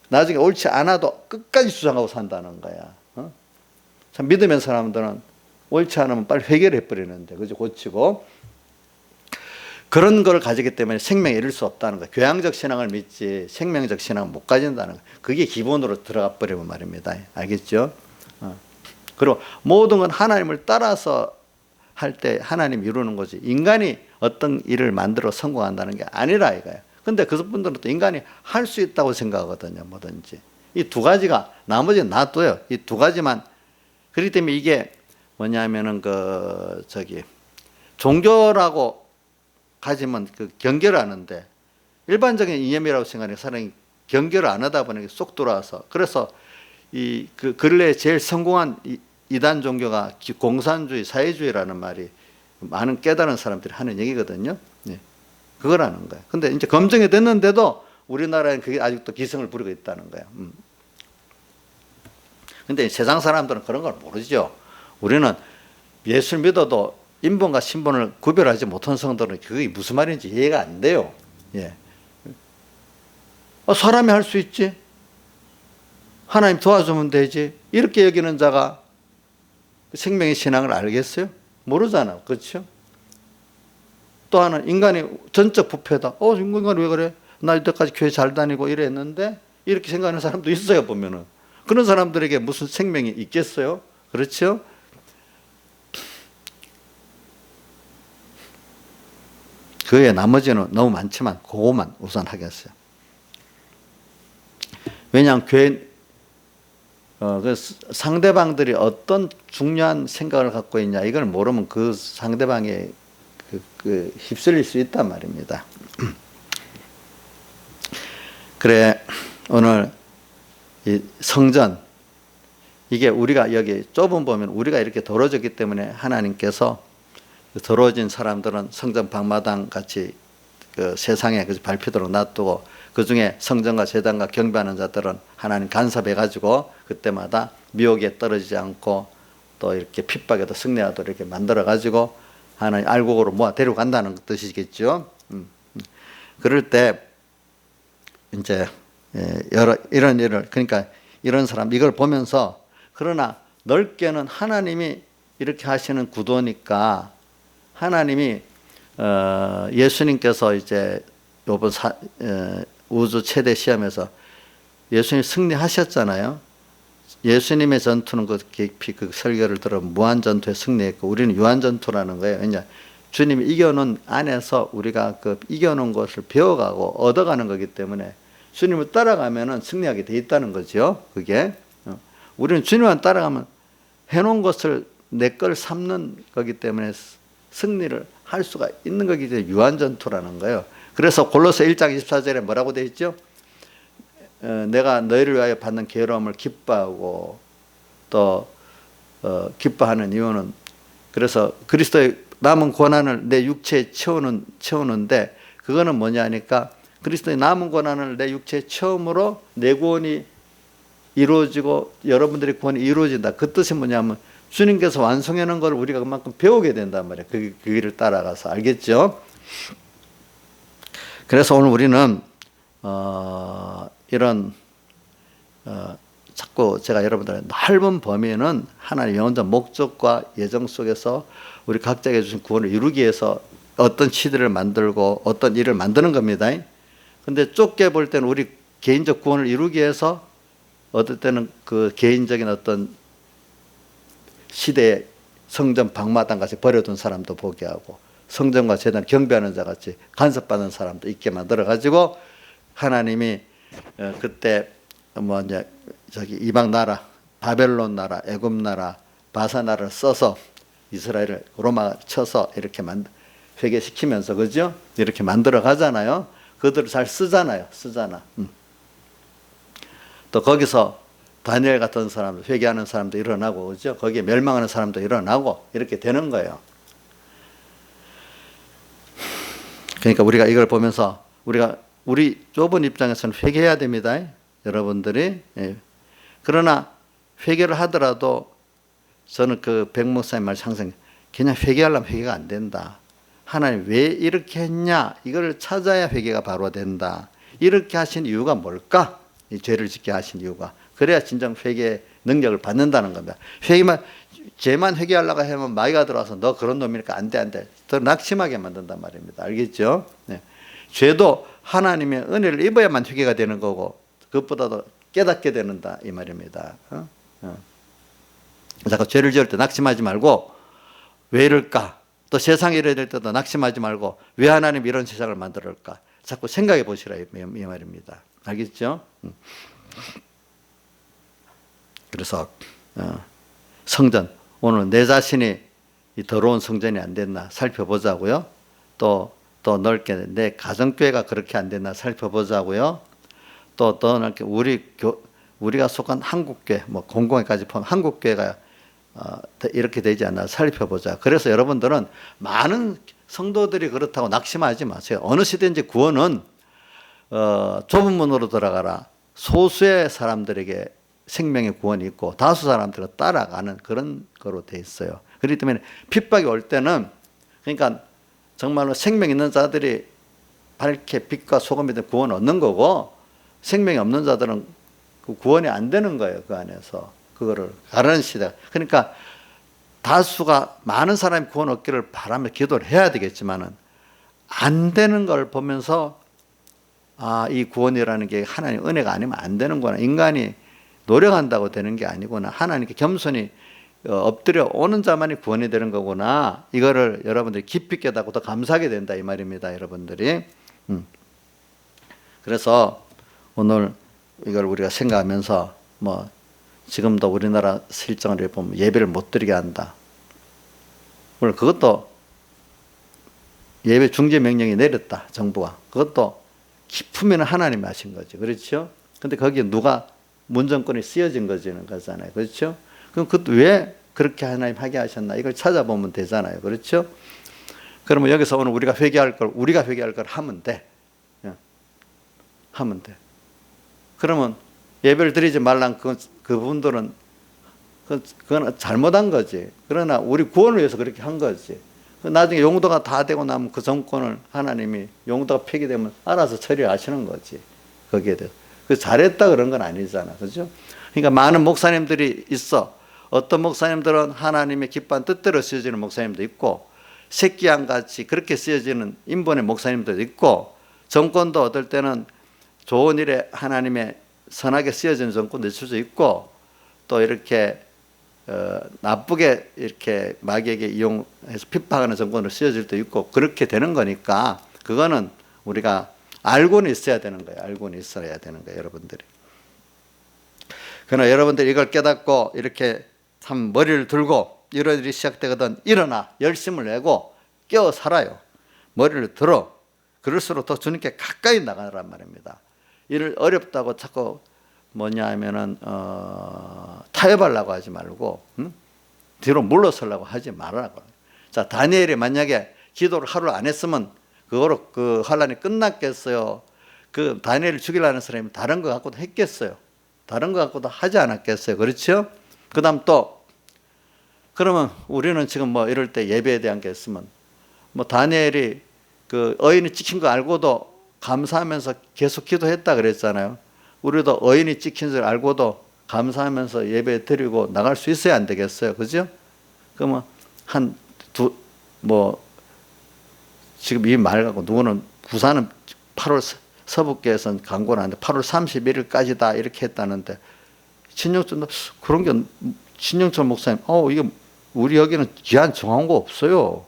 나중에 옳지 않아도 끝까지 주장하고 산다는 거야. 참 믿으면 사람들은 옳지 않으면 빨리 해결해 버리는데 그죠? 고치고 그런 걸 가지기 때문에 생명에 이를 수 없다는 거야. 교양적 신앙을 믿지 생명적 신앙을 못 가진다는 거야. 그게 기본으로 들어가 버리면 말입니다. 알겠죠? 그리고 모든 건 하나님을 따라서 할 때 하나님 이루는 거지 인간이 어떤 일을 만들어 성공한다는 게 아니라 이거예요. 근데 그분들은 또 인간이 할 수 있다고 생각하거든요. 뭐든지 이 두 가지가 나머지는 놔둬요. 이 두 가지만. 그렇기 때문에 이게 뭐냐면은 종교라고 가지면 그 경계를 하는데 일반적인 이념이라고 생각하는 사람이 경계를 안 하다 보니 쏙 들어와서 그래서 그 근래에 제일 성공한 이단 종교가 공산주의, 사회주의라는 말이 많은 깨달은 사람들이 하는 얘기거든요. 네. 그거라는 거예요. 근데 이제 검증이 됐는데도 우리나라에는 그게 아직도 기승을 부리고 있다는 거예요. 근데 세상 사람들은 그런 걸 모르죠. 우리는 예수를 믿어도 인본과 신본을 구별하지 못한 성도는 그게 무슨 말인지 이해가 안 돼요. 예. 사람이 할 수 있지. 하나님 도와주면 되지. 이렇게 여기는 자가 생명의 신앙을 알겠어요? 모르잖아. 그렇죠? 또 하나는 인간이 전적 부패다. 인간이 왜 그래? 나 이때까지 교회 잘 다니고 이랬는데 이렇게 생각하는 사람도 있어요. 보면은. 그런 사람들에게 무슨 생명이 있겠어요? 그렇죠? 그 외에 나머지는 너무 많지만 그거만 우선 하겠어요. 왜냐하면 그 상대방들이 어떤 중요한 생각을 갖고 있냐 이걸 모르면 그 상대방에 휩쓸릴 수 있단 말입니다. 그래 오늘 이 성전 이게 우리가 여기 좁은 보면 우리가 이렇게 더러워졌기 때문에 하나님께서 더러워진 사람들은 성전 방마당 같이 그 세상에 밟히도록 놔두고 그 중에 성전과 제단과 경배하는 자들은 하나님 간섭해 가지고 그때마다 미혹에 떨어지지 않고 또 이렇게 핍박에도 승리하도록 이렇게 만들어 가지고 하나님 알곡으로 모아 데려간다는 뜻이겠죠. 그럴 때 이제 이런 일을 그러니까 이런 사람 이걸 보면서 그러나 넓게는 하나님이 이렇게 하시는 구도니까 하나님이 예수님께서 이제 요번 우주 최대 시험에서 예수님 승리하셨잖아요. 예수님의 전투는 깊이 그 설교를 들어 무한 전투에 승리했고 우리는 유한 전투라는 거예요. 왜냐 주님이 이겨놓은 안에서 우리가 그 이겨놓은 것을 배워가고 얻어가는 거기 때문에 주님을 따라가면은 승리하게 돼 있다는 거죠. 그게 우리는 주님만 따라가면 해놓은 것을 내 걸 삼는 거기 때문에 승리를 할 수가 있는 거기 때문에 유한 전투라는 거예요. 그래서 골로새 1장 24절에 뭐라고 되어 있죠? 내가 너희를 위하여 받는 괴로움을 기뻐하고 또 기뻐하는 이유는 그래서 그리스도의 남은 고난을 내 육체에 채우는데 그거는 뭐냐 하니까 그리스도의 남은 고난을 내 육체에 채움으로 내 구원이 이루어지고 여러분들의 구원이 이루어진다. 그 뜻이 뭐냐면 주님께서 완성해 놓은 걸 우리가 그만큼 배우게 된단 말이에요. 그 길을 따라가서 알겠죠? 그래서 오늘 우리는 이런 자꾸 제가 여러분들의 넓은 범위는 하나님의 영원한 목적과 예정 속에서 우리 각자에게 주신 구원을 이루기 위해서 어떤 시대를 만들고 어떤 일을 만드는 겁니다. 근데 좁게 볼 때는 우리 개인적 구원을 이루기 위해서 어떨 때는 그 개인적인 어떤 시대의 성전 방마당 같이 버려둔 사람도 보게 하고 성전과 제단 경배하는 자 같이 간섭받는 사람도 있게 만들어 가지고 하나님이 그때 뭐 이제 저기 이방 나라 바벨론 나라 애굽 나라 바사 나라를 써서 이스라엘을 로마 쳐서 이렇게 회개시키면서 그죠? 이렇게 만들어 가잖아요. 그들을 잘 쓰잖아요. 또 거기서 다니엘 같은 사람도 회개하는 사람도 일어나고 그죠? 거기에 멸망하는 사람도 일어나고 이렇게 되는 거예요. 그러니까 우리가 이걸 보면서 우리 좁은 입장에서는 회개해야 됩니다. 여러분들이. 그러나 회개를 하더라도 저는 그 백 목사님 말 항상 그냥 회개하려면 회개가 안 된다. 하나님 왜 이렇게 했냐? 이걸 찾아야 회개가 바로 된다. 이렇게 하신 이유가 뭘까? 이 죄를 짓게 하신 이유가. 그래야 진정 회개의 능력을 받는다는 겁니다. 죄만 회개하려고 하면 마귀가 들어와서 너 그런 놈이니까 안 돼. 더 낙심하게 만든단 말입니다. 알겠죠? 네. 죄도 하나님의 은혜를 입어야만 회개가 되는 거고 그것보다도 깨닫게 되는다 이 말입니다. 자꾸 죄를 지을 때 낙심하지 말고 왜 이럴까? 또 세상에 이래야 될 때도 낙심하지 말고 왜 하나님 이런 세상을 만들었을까? 자꾸 생각해 보시라 이 말입니다. 알겠죠? 그래서 성전 오늘 내 자신이 이 더러운 성전이 안 됐나 살펴보자고요. 또 넓게 내 가정교회가 그렇게 안 됐나 살펴보자고요. 또 넓게 우리가 속한 한국교회 뭐 공공회까지 포함 한국교회가 이렇게 되지 않나 살펴보자. 그래서 여러분들은 많은 성도들이 그렇다고 낙심하지 마세요. 어느 시대인지 구원은 좁은 문으로 들어가라. 소수의 사람들에게 생명의 구원이 있고 다수 사람들은 따라가는 그런 거로 돼 있어요. 그렇기 때문에 핍박이 올 때는 그러니까 정말로 생명 있는 자들이 밝게 빛과 소금이 된 구원을 얻는 거고 생명이 없는 자들은 그 구원이 안 되는 거예요. 그 안에서 그거를 가르는 시대. 그러니까 다수가 많은 사람이 구원 얻기를 바라며 기도를 해야 되겠지만은 안 되는 걸 보면서 이 구원이라는 게 하나님 은혜가 아니면 안 되는구나. 인간이 노력한다고 되는 게 아니구나. 하나님께 겸손히 엎드려 오는 자만이 구원이 되는 거구나. 이거를 여러분들이 깊이 깨닫고 더 감사하게 된다 이 말입니다. 여러분들이. 그래서 오늘 이걸 우리가 생각하면서 뭐 지금도 우리나라 실정을 보면 예배를 못 드리게 한다. 물론 그것도 예배 중지 명령이 내렸다, 정부가. 그것도 기품에는 하나님이 하신 거죠. 그렇죠? 근데 거기에 누가 문정권이 쓰여진 거잖아요. 그렇죠? 그럼 그것도 왜 그렇게 하나님 하게 하셨나? 이걸 찾아보면 되잖아요. 그렇죠? 그러면 여기서 오늘 우리가 회개할 걸 하면 돼. 하면 돼. 그러면 예배를 드리지 말란 그분들은 그건 잘못한 거지. 그러나 우리 구원을 위해서 그렇게 한 거지. 나중에 용도가 다 되고 나면 그 정권을 하나님이 용도가 폐기되면 알아서 처리하시는 거지. 거기에 대해서. 그 잘했다 그런 건 아니잖아. 그죠? 그러니까 많은 목사님들이 있어. 어떤 목사님들은 하나님의 기뻐한 뜻대로 쓰여지는 목사님도 있고, 새끼양 같이 그렇게 쓰여지는 인본의 목사님도 있고, 정권도 어떨 때는 좋은 일에 하나님의 선하게 쓰여지는 정권도 있을 수 있고, 또 이렇게 나쁘게 이렇게 마귀에게 이용해서 핍박하는 정권으로 쓰여질 때도 있고, 그렇게 되는 거니까 그거는 우리가 알고는 있어야 되는 거예요. 알고는 있어야 되는 거예요, 여러분들이. 그러나 여러분들이 이걸 깨닫고 이렇게 참 머리를 들고 이런 일이 시작되거든 일어나 열심을 내고 깨어 살아요. 머리를 들어. 그럴수록 더 주님께 가까이 나가란 말입니다. 일을 어렵다고 자꾸 뭐냐 하면은 타협하려고 하지 말고 뒤로 물러서려고 하지 말라고. 자, 다니엘이 만약에 기도를 하루 안 했으면 그거로 그 환란이 끝났겠어요? 그 다니엘을 죽이려는 사람이 다른 거 갖고도 했겠어요? 다른 거 갖고도 하지 않았겠어요? 그렇죠? 그 다음 또 그러면 우리는 지금 뭐 이럴 때 예배에 대한 게 있으면 뭐 다니엘이 그 어인이 찍힌 거 알고도 감사하면서 계속 기도했다 그랬잖아요. 우리도 어인이 찍힌 줄 알고도 감사하면서 예배 드리고 나갈 수 있어야 안 되겠어요? 그죠? 그러면 지금 이 말 갖고 누구는 부산은 8월 서북계에서는 광고를 하는데 8월 31일까지다 이렇게 했다는데 신영철도 그런 게 신영철 목사님 이게 우리 여기는 기한 정한 거 없어요.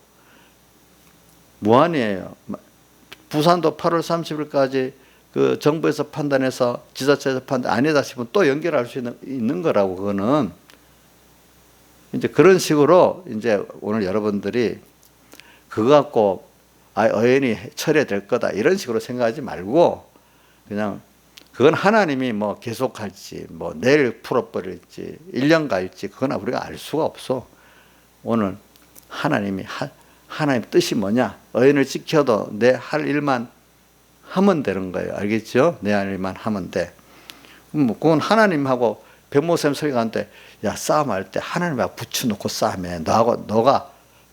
무한이에요. 부산도 8월 30일까지 그 정부에서 판단해서 지자체에서 판단 아니다 싶으면 또 연결할 수 있는 거라고. 그거는 이제 그런 식으로 이제 오늘 여러분들이 그거 갖고 어연이 처리될 거다 이런 식으로 생각하지 말고 그냥 그건 하나님이 뭐 계속할지 뭐 내일 풀어버릴지 1년 갈지 그건 우리가 알 수가 없어. 오늘 하나님 뜻이 뭐냐? 어연을 지켜도 내 할 일만 하면 되는 거예요. 알겠죠? 내 할 일만 하면 돼. 그건 하나님하고 백모쌤 소리가 하는데 야 싸움할 때 하나님하고 붙여놓고 싸움해.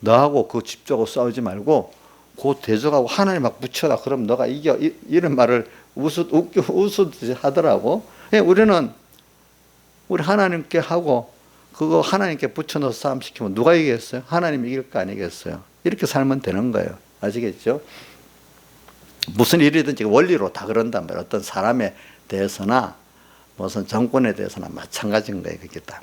너하고 그 집중하고 싸우지 말고 그 대적하고 하나님 막 붙여라. 그럼 너가 이겨. 이런 말을 우스듯이 하더라고. 우리는 우리 하나님께 하고 그거 하나님께 붙여넣어서 싸움 시키면 누가 이기겠어요? 하나님 이길 거 아니겠어요? 이렇게 살면 되는 거예요. 아시겠죠? 무슨 일이든지 원리로 다 그런단 말이에요. 어떤 사람에 대해서나 무슨 정권에 대해서나 마찬가지인 거예요. 그게 다.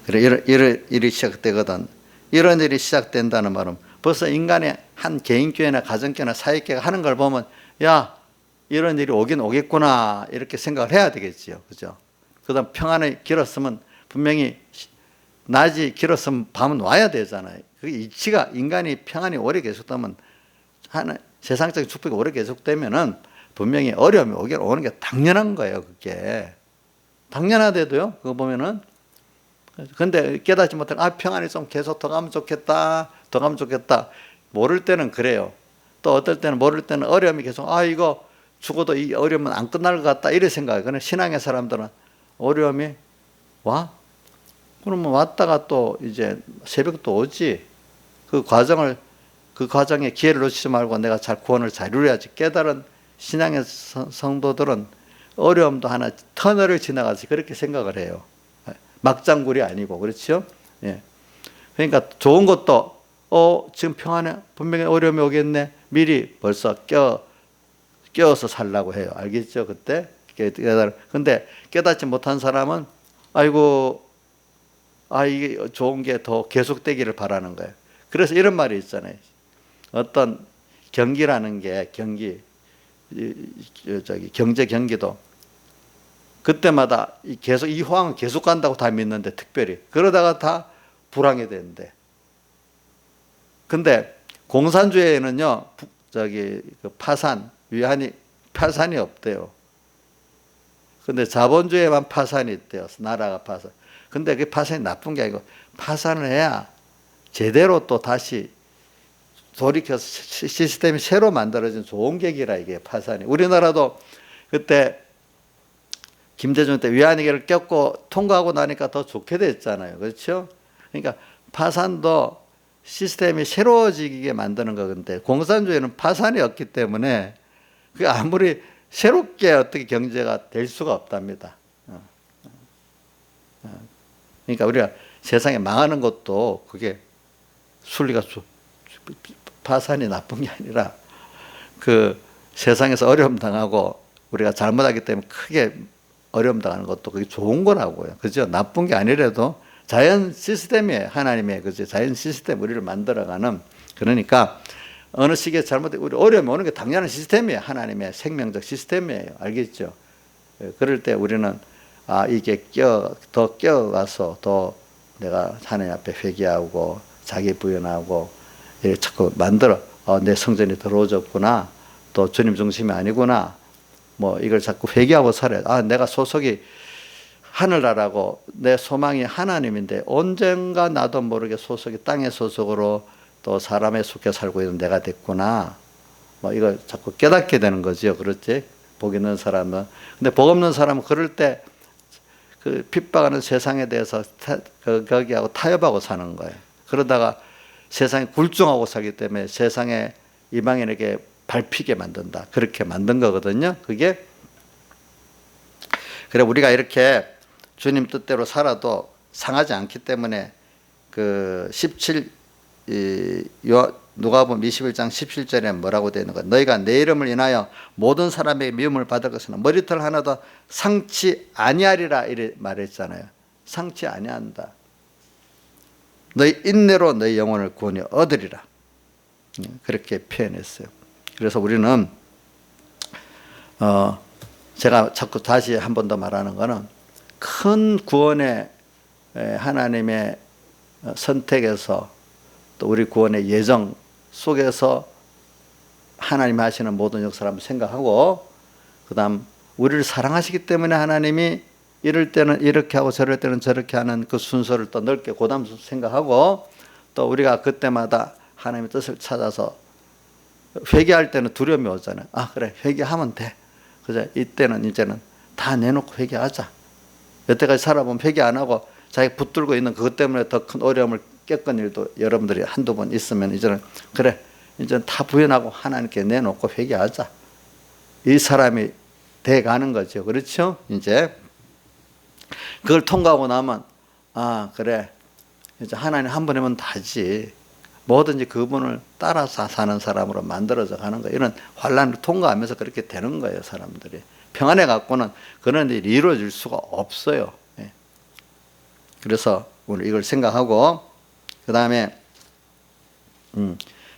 그래 이런 일이 시작되거든. 이런 일이 시작된다는 말은 벌써 인간의 한 개인교회나 가정교회나 사회교회가 하는 걸 보면 야 이런 일이 오긴 오겠구나 이렇게 생각을 해야 되겠지요. 그죠? 그다음 평안이 길었으면 분명히 낮이 길었으면 밤은 와야 되잖아요. 그게 이치가 인간이 평안이 오래 계속되면 세상적인 축복이 오래 계속되면은 분명히 어려움이 오는 게 당연한 거예요. 그게 당연하대도요. 그거 보면은 근데 깨닫지 못하면 평안이 좀 계속 더 가면 좋겠다. 더 가면 좋겠다. 모를 때는 그래요. 또 어떨 때는 모를 때는 어려움이 계속 이거 죽어도 이 어려움은 안 끝날 것 같다 이런 생각이에요. 그런데 신앙의 사람들은 어려움이 와? 그러면 왔다가 또 이제 새벽도 오지. 그 과정에 기회를 놓치지 말고 내가 잘 구원을 잘 이루어야지. 깨달은 신앙의 성도들은 어려움도 하나 터널을 지나가서 그렇게 생각을 해요. 막장굴이 아니고. 그렇죠? 예. 그러니까 좋은 것도 지금 평안해. 분명히 어려움이 오겠네. 미리 벌써 깨어서 살라고 해요. 알겠죠? 그때? 근데 깨닫지 못한 사람은 이게 좋은 게 더 계속되기를 바라는 거예요. 그래서 이런 말이 있잖아요. 어떤 경기라는 게 경제 경기도 그때마다 계속 이 호황은 계속 간다고 다 믿는데 특별히 그러다가 다 불황이 되는데 근데 공산주의에는요 그 파산 위안이 파산이 없대요. 근데 자본주의에만 파산이 있대요. 나라가 파산. 근데 그 파산이 나쁜 게 아니고 파산을 해야 제대로 또 다시 돌이켜서 시스템이 새로 만들어진 좋은 계기라 이게 파산이. 우리나라도 그때 김대중 때 위안위기를 겪고 통과하고 나니까 더 좋게 됐잖아요. 그렇죠? 그러니까 파산도 시스템이 새로워지게 만드는 거건데 공산주의는 파산이 없기 때문에 그게 아무리 새롭게 어떻게 경제가 될 수가 없답니다. 그러니까 우리가 세상에 망하는 것도 그게 순리가 파산이 나쁜 게 아니라 그 세상에서 어려움 당하고 우리가 잘못하기 때문에 크게 어려움 당하는 것도 그게 좋은 거라고요. 그죠? 나쁜 게 아니라도 자연 시스템이에요. 하나님의 그죠? 자연 시스템 우리를 만들어가는 그러니까 어느 시기에 우리 어려움이 오는 게 당연한 시스템이에요. 하나님의 생명적 시스템이에요. 알겠죠? 그럴 때 우리는 이게 더 끼어가서 더 내가 하나님 앞에 회개하고 자기 부인하고 이렇게 자꾸 만들어 내 성전이 더러워졌구나 또 주님 중심이 아니구나 뭐 이걸 자꾸 회개하고 살아야 내가 소속이 하늘나라고 내 소망이 하나님인데 언젠가 나도 모르게 소속이 땅의 소속으로 또 사람에 속해 살고 있는 내가 됐구나 뭐 이걸 자꾸 깨닫게 되는 거죠. 그렇지? 복 있는 사람은. 근데 복 없는 사람은 그럴 때 그 핍박하는 세상에 대해서 거기하고 타협하고 사는 거예요. 그러다가 세상에 굴종하고 살기 때문에 세상에 이방인에게 밟히게 만든다. 그렇게 만든 거거든요. 그게 그래 우리가 이렇게 주님 뜻대로 살아도 상하지 않기 때문에 그 17 누가복음 21장 17절에 뭐라고 되어 있는 가 너희가 내 이름을 인하여 모든 사람에게 미움을 받을 것은 머리털 하나도 상치 아니하리라 이래 말했잖아요. 상치 아니한다. 너희 인내로 너희 영혼을 구원히 얻으리라. 그렇게 표현했어요. 그래서 우리는 제가 자꾸 다시 한 번 더 말하는 거는 큰 구원의 하나님의 선택에서 또 우리 구원의 예정 속에서 하나님이 하시는 모든 역사를 한번 생각하고 그 다음 우리를 사랑하시기 때문에 하나님이 이럴 때는 이렇게 하고 저럴 때는 저렇게 하는 그 순서를 또 넓게 그 다음 생각하고 또 우리가 그때마다 하나님의 뜻을 찾아서 회개할 때는 두려움이 오잖아요. 그래 회개하면 돼. 그죠? 이때는 이제는 다 내놓고 회개하자. 여태까지 살아보면 회개 안 하고 자기 붙들고 있는 그것 때문에 더 큰 어려움을 겪은 일도 여러분들이 한두 번 있으면 이제는 그래 이제는 다 부인하고 하나님께 내놓고 회개하자. 이 사람이 돼가는 거죠. 그렇죠? 이제 그걸 통과하고 나면 그래 이제 하나님 한 번이면 다지. 뭐든지 그분을 따라서 사는 사람으로 만들어져 가는 거예요. 이런 환란을 통과하면서 그렇게 되는 거예요. 사람들이 평안해 갖고는 그런 일이 이루어질 수가 없어요. 그래서 오늘 이걸 생각하고 그 다음에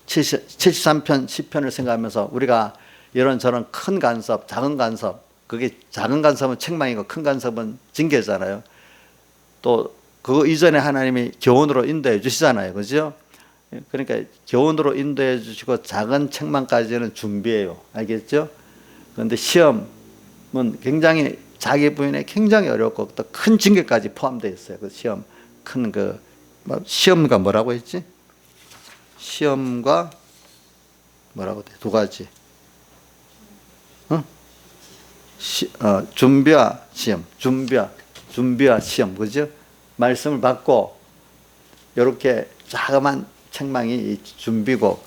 73편 10편을 생각하면서 우리가 이런저런 큰 간섭 작은 간섭 그게 작은 간섭은 책망이고 큰 간섭은 징계잖아요. 또 그 이전에 하나님이 교훈으로 인도해 주시잖아요. 그죠? 그러니까 교훈으로 인도해 주시고 작은 책망까지는 준비해요. 알겠죠? 그런데 시험은 굉장히 자기 부인에 굉장히 어렵고 또 큰 징계까지 포함되어 있어요. 그 시험 큰 시험과 뭐라고 했지? 시험과 뭐라고 돼? 두 가지. 준비와 시험, 준비와 시험, 그죠? 말씀을 받고 이렇게 자그만 책망이 준비고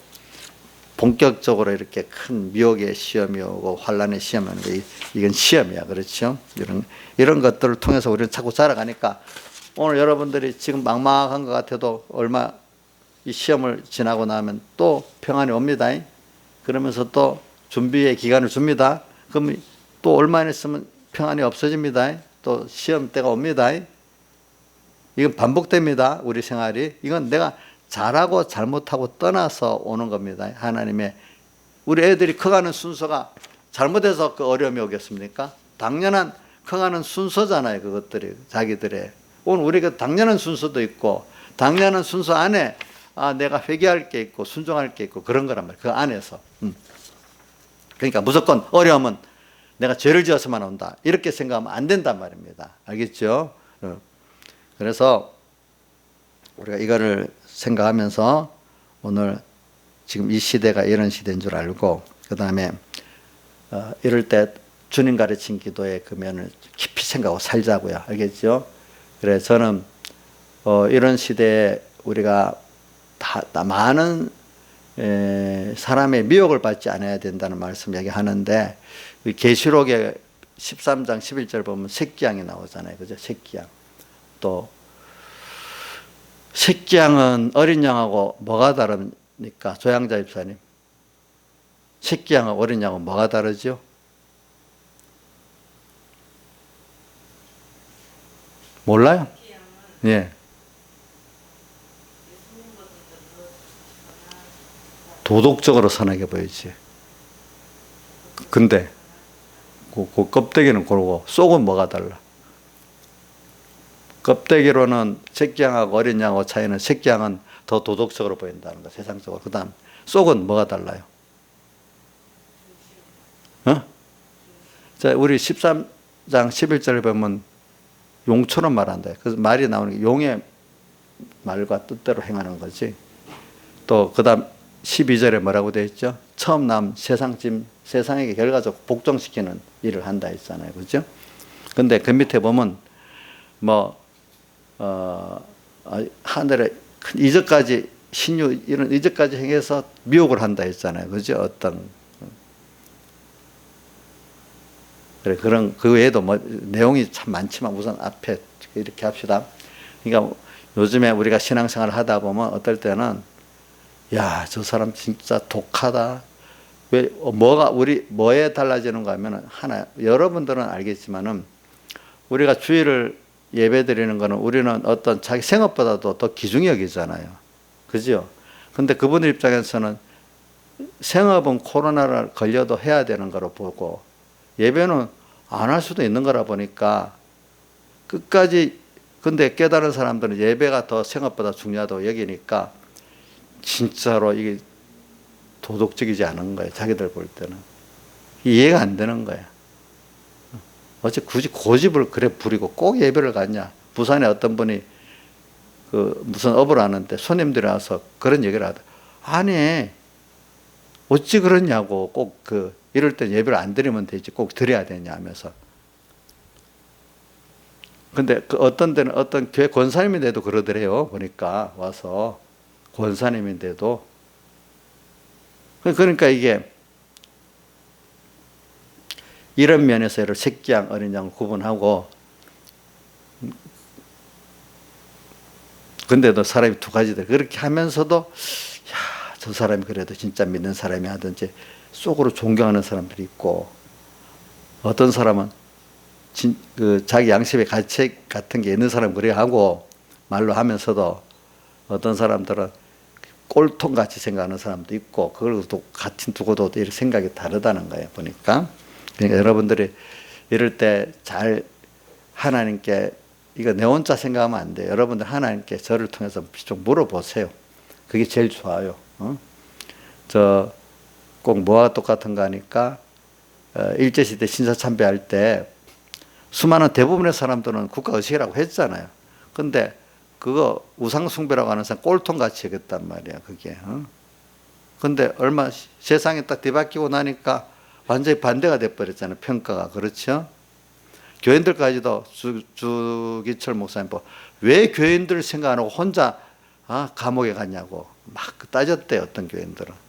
본격적으로 이렇게 큰 미혹의 시험이 오고 환란의 시험이 오는 게 이건 시험이야. 그렇죠? 이런 것들을 통해서 우리는 자꾸 자라가니까 오늘 여러분들이 지금 막막한 것 같아도 얼마 이 시험을 지나고 나면 또 평안이 옵니다. 그러면서 또 준비의 기간을 줍니다. 그럼 또 얼마 있으면 평안이 없어집니다. 또 시험 때가 옵니다. 이건 반복됩니다. 우리 생활이. 이건 내가 잘하고 잘못하고 떠나서 오는 겁니다. 하나님의 우리 애들이 커가는 순서가 잘못해서 그 어려움이 오겠습니까? 당연한 커가는 순서잖아요. 그것들이 자기들의. 오늘 우리가 당연한 순서도 있고 당연한 순서 안에 내가 회개할 게 있고 순종할 게 있고 그런 거란 말이에요. 그 안에서. 그러니까 무조건 어려움은 내가 죄를 지어서만 온다. 이렇게 생각하면 안 된단 말입니다. 알겠죠? 그래서 우리가 이거를 생각하면서 오늘 지금 이 시대가 이런 시대인 줄 알고 그 다음에 이럴 때 주님 가르친 기도의 그 면을 깊이 생각하고 살자고요. 알겠죠? 그래서 저는 이런 시대에 우리가 다 많은 사람의 미혹을 받지 않아야 된다는 말씀 얘기하는데 계시록의 13장 11절 보면 새끼양이 나오잖아요. 그죠? 새끼양. 또 새끼양은 어린 양하고 뭐가 다릅니까? 조양자 집사님. 새끼양하고 어린 양하고 뭐가 다르죠? 몰라요? 예. 도덕적으로 선하게 보이지. 근데 그 껍데기는 고르고 속은 뭐가 달라? 껍데기로는 새끼양하고 어린 양하고 차이는 새끼양은 더 도덕적으로 보인다는 거, 세상적으로. 그 다음 속은 뭐가 달라요? 자, 우리 13장 11절에 보면 용처럼 말한다. 그래서 말이 나오는 게 용의 말과 뜻대로 행하는 거지. 또 그 다음 12절에 뭐라고 되어 있죠? 처음 남 세상에게 결과적으로 복종시키는 일을 한다 했잖아요. 그죠? 근데 그 밑에 보면 하늘에 큰 이적까지 신유 이런 이적까지 행해서 미혹을 한다 했잖아요. 그죠? 어떤 그래 그런 그 외에도 내용이 참 많지만 우선 앞에 이렇게 합시다. 그러니까 요즘에 우리가 신앙생활을 하다 보면 어떨 때는 야, 저 사람 진짜 독하다. 왜 뭐에 달라지는가 하면은 하나 여러분들은 알겠지만은 우리가 주일을 예배 드리는 거는 우리는 어떤 자기 생업보다도 더 귀중히 여기잖아요. 그죠? 근데 그분들 입장에서는 생업은 코로나를 걸려도 해야 되는 거로 보고 예배는 안 할 수도 있는 거라 보니까 끝까지 근데 깨달은 사람들은 예배가 더 생업보다 중요하다고 여기니까 진짜로 이게 도덕적이지 않은 거예요. 자기들 볼 때는. 이해가 안 되는 거예요. 어째 굳이 고집을 그래 부리고 꼭 예배를 갔냐. 부산에 어떤 분이 무슨 업을 하는데 손님들이 와서 그런 얘기를 하더라고요. 아니 어찌 그러냐고 꼭 이럴 때 예배를 안 드리면 되지 꼭 드려야 되냐 하면서. 근데 어떤 데는 어떤 교회 권사님인데도 그러더래요. 보니까 와서 권사님인데도. 그러니까 이게 이런 면에서 이를 새끼양 어린 양을 구분하고 근데도 사람이 두 가지들 그렇게 하면서도 야, 저 사람이 그래도 진짜 믿는 사람이 하든지 속으로 존경하는 사람들이 있고 어떤 사람은 자기 양심의 가치 같은 게 있는 사람 그래 하고 말로 하면서도 어떤 사람들은 꼴통같이 생각하는 사람도 있고 그걸 또 같은 두고도 이렇게 생각이 다르다는 거예요. 보니까. 그러니까 여러분들이 이럴 때 잘 하나님께 이거 내 혼자 생각하면 안 돼요. 여러분들 하나님께 저를 통해서 좀 물어보세요. 그게 제일 좋아요. 저 꼭 뭐와 똑같은가 하니까 일제시대 신사참배할 때 수많은 대부분의 사람들은 국가의식이라고 했잖아요. 근데 그거 우상숭배라고 하는 사람 꼴통같이 여겼단 말이야, 그게. 근데 세상에 딱 뒤바뀌고 나니까 완전히 반대가 돼버렸잖아요, 평가가. 그렇죠? 교인들까지도 주기철 목사님 왜 교인들 생각 안 하고 혼자 감옥에 갔냐고 막 따졌대요, 어떤 교인들은.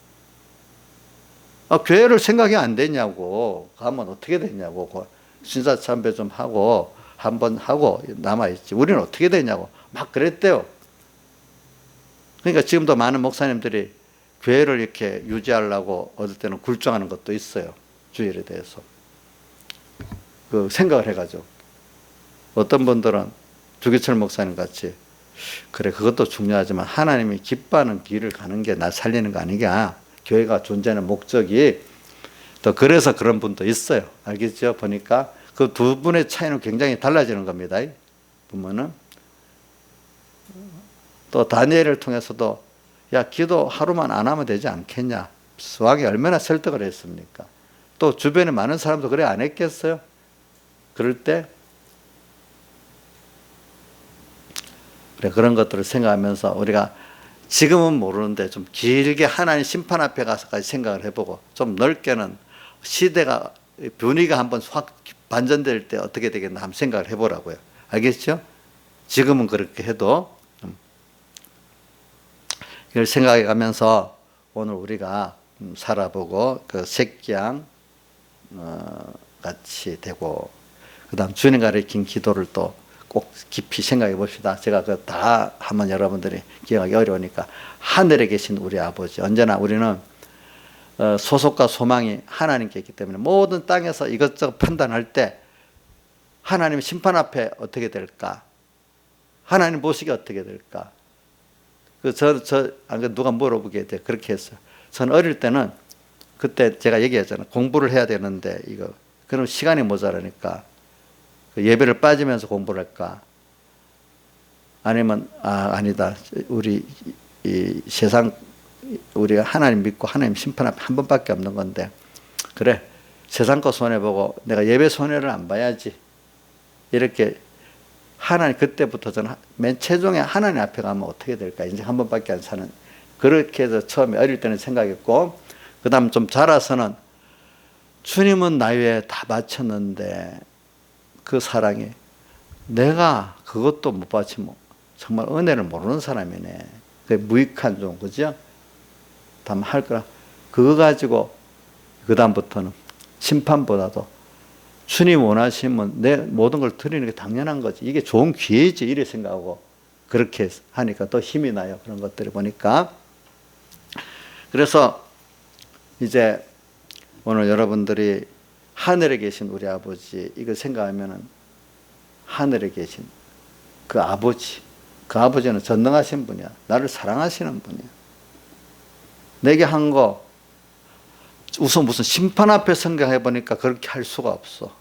교회를 생각이 안 되냐고, 가면 어떻게 되냐고, 신사참배 좀 하고, 한번 하고 남아있지. 우리는 어떻게 되냐고 막 그랬대요. 그러니까 지금도 많은 목사님들이 교회를 이렇게 유지하려고 어떨 때는 굴종하는 것도 있어요. 주일에 대해서. 생각을 해가지고. 어떤 분들은 주기철 목사님 같이 그래 그것도 중요하지만 하나님이 기뻐하는 길을 가는 게 날 살리는 거 아니냐. 교회가 존재하는 목적이 또 그래서 그런 분도 있어요. 알겠죠? 보니까 그 두 분의 차이는 굉장히 달라지는 겁니다. 보면은 또 다니엘을 통해서도 야 기도 하루만 안 하면 되지 않겠냐. 수왕이 얼마나 설득을 했습니까? 또 주변에 많은 사람도 그래 안 했겠어요? 그럴 때 그래 그런 것들을 생각하면서 우리가 지금은 모르는데 좀 길게 하나님 심판 앞에 가서까지 생각을 해보고 좀 넓게는 시대가 분위기가 한번 확 반전될 때 어떻게 되겠나 한번 생각을 해보라고요. 알겠죠? 지금은 그렇게 해도 이걸 생각해 가면서 오늘 우리가 살아보고 그 새끼양 같이 되고 그다음 주님 가르친 기도를 또 꼭 깊이 생각해 봅시다. 제가 그 다 하면 여러분들이 기억하기 어려우니까 하늘에 계신 우리 아버지 언제나 우리는 소속과 소망이 하나님께 있기 때문에 모든 땅에서 이것저것 판단할 때 하나님 심판 앞에 어떻게 될까? 하나님 보시기 어떻게 될까? 누가 물어보게 돼. 그렇게 했어요. 저는 어릴 때는 그때 제가 얘기했잖아요. 공부를 해야 되는데 그럼 시간이 모자라니까 예배를 빠지면서 공부를 할까? 아니면 아니다. 우리 이 세상 우리가 하나님 믿고 하나님 심판 앞에 한 번밖에 없는 건데 그래 세상 거 손해보고 내가 예배 손해를 안 봐야지 이렇게 하나님 그때부터 저는 맨 최종에 하나님 앞에 가면 어떻게 될까 인생 한 번밖에 안 사는 그렇게 해서 처음에 어릴 때는 생각했고 그 다음 좀 자라서는 주님은 나 위해 다 바쳤는데 그 사랑이 내가 그것도 못 바치면 정말 은혜를 모르는 사람이네. 그 무익한 좀 그죠? 다음 할 거라 그거 가지고 그 다음부터는 심판보다도 주님 원하시면 내 모든 걸 드리는 게 당연한 거지. 이게 좋은 기회지 이래 생각하고 그렇게 하니까 더 힘이 나요. 그런 것들을 보니까. 그래서 이제 오늘 여러분들이 하늘에 계신 우리 아버지 이거 생각하면은 하늘에 계신 그 아버지는 전능하신 분이야. 나를 사랑하시는 분이야. 내게 한 거 우선 무슨 심판 앞에 생각해 보니까 그렇게 할 수가 없어.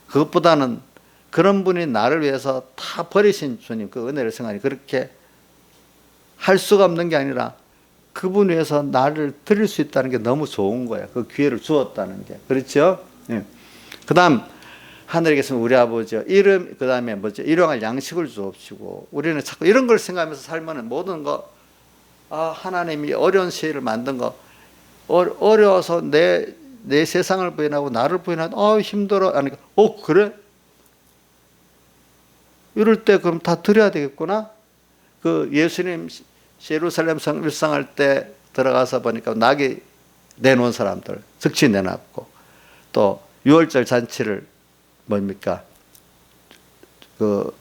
그것보다는 그런 분이 나를 위해서 다 버리신 주님 그 은혜를 생각하니 그렇게 할 수가 없는 게 아니라 그분 위해서 나를 드릴 수 있다는 게 너무 좋은 거야. 그 기회를 주었다는 게. 그렇죠? 예. 그 다음 하늘에 계신 우리 아버지요. 그 다음에 일용할 양식을 주옵시고 우리는 자꾸 이런 걸 생각하면서 살면 모든 거 하나님이 어려운 시일을 만든 거 어려워서 내 세상을 부인하고 나를 부인하고 힘들어. 그래? 이럴 때 그럼 다 드려야 되겠구나. 그 예수님 예루살렘 성 일상할 때 들어가서 보니까 나귀 내놓은 사람들 즉시 내놨고 또 유월절 잔치를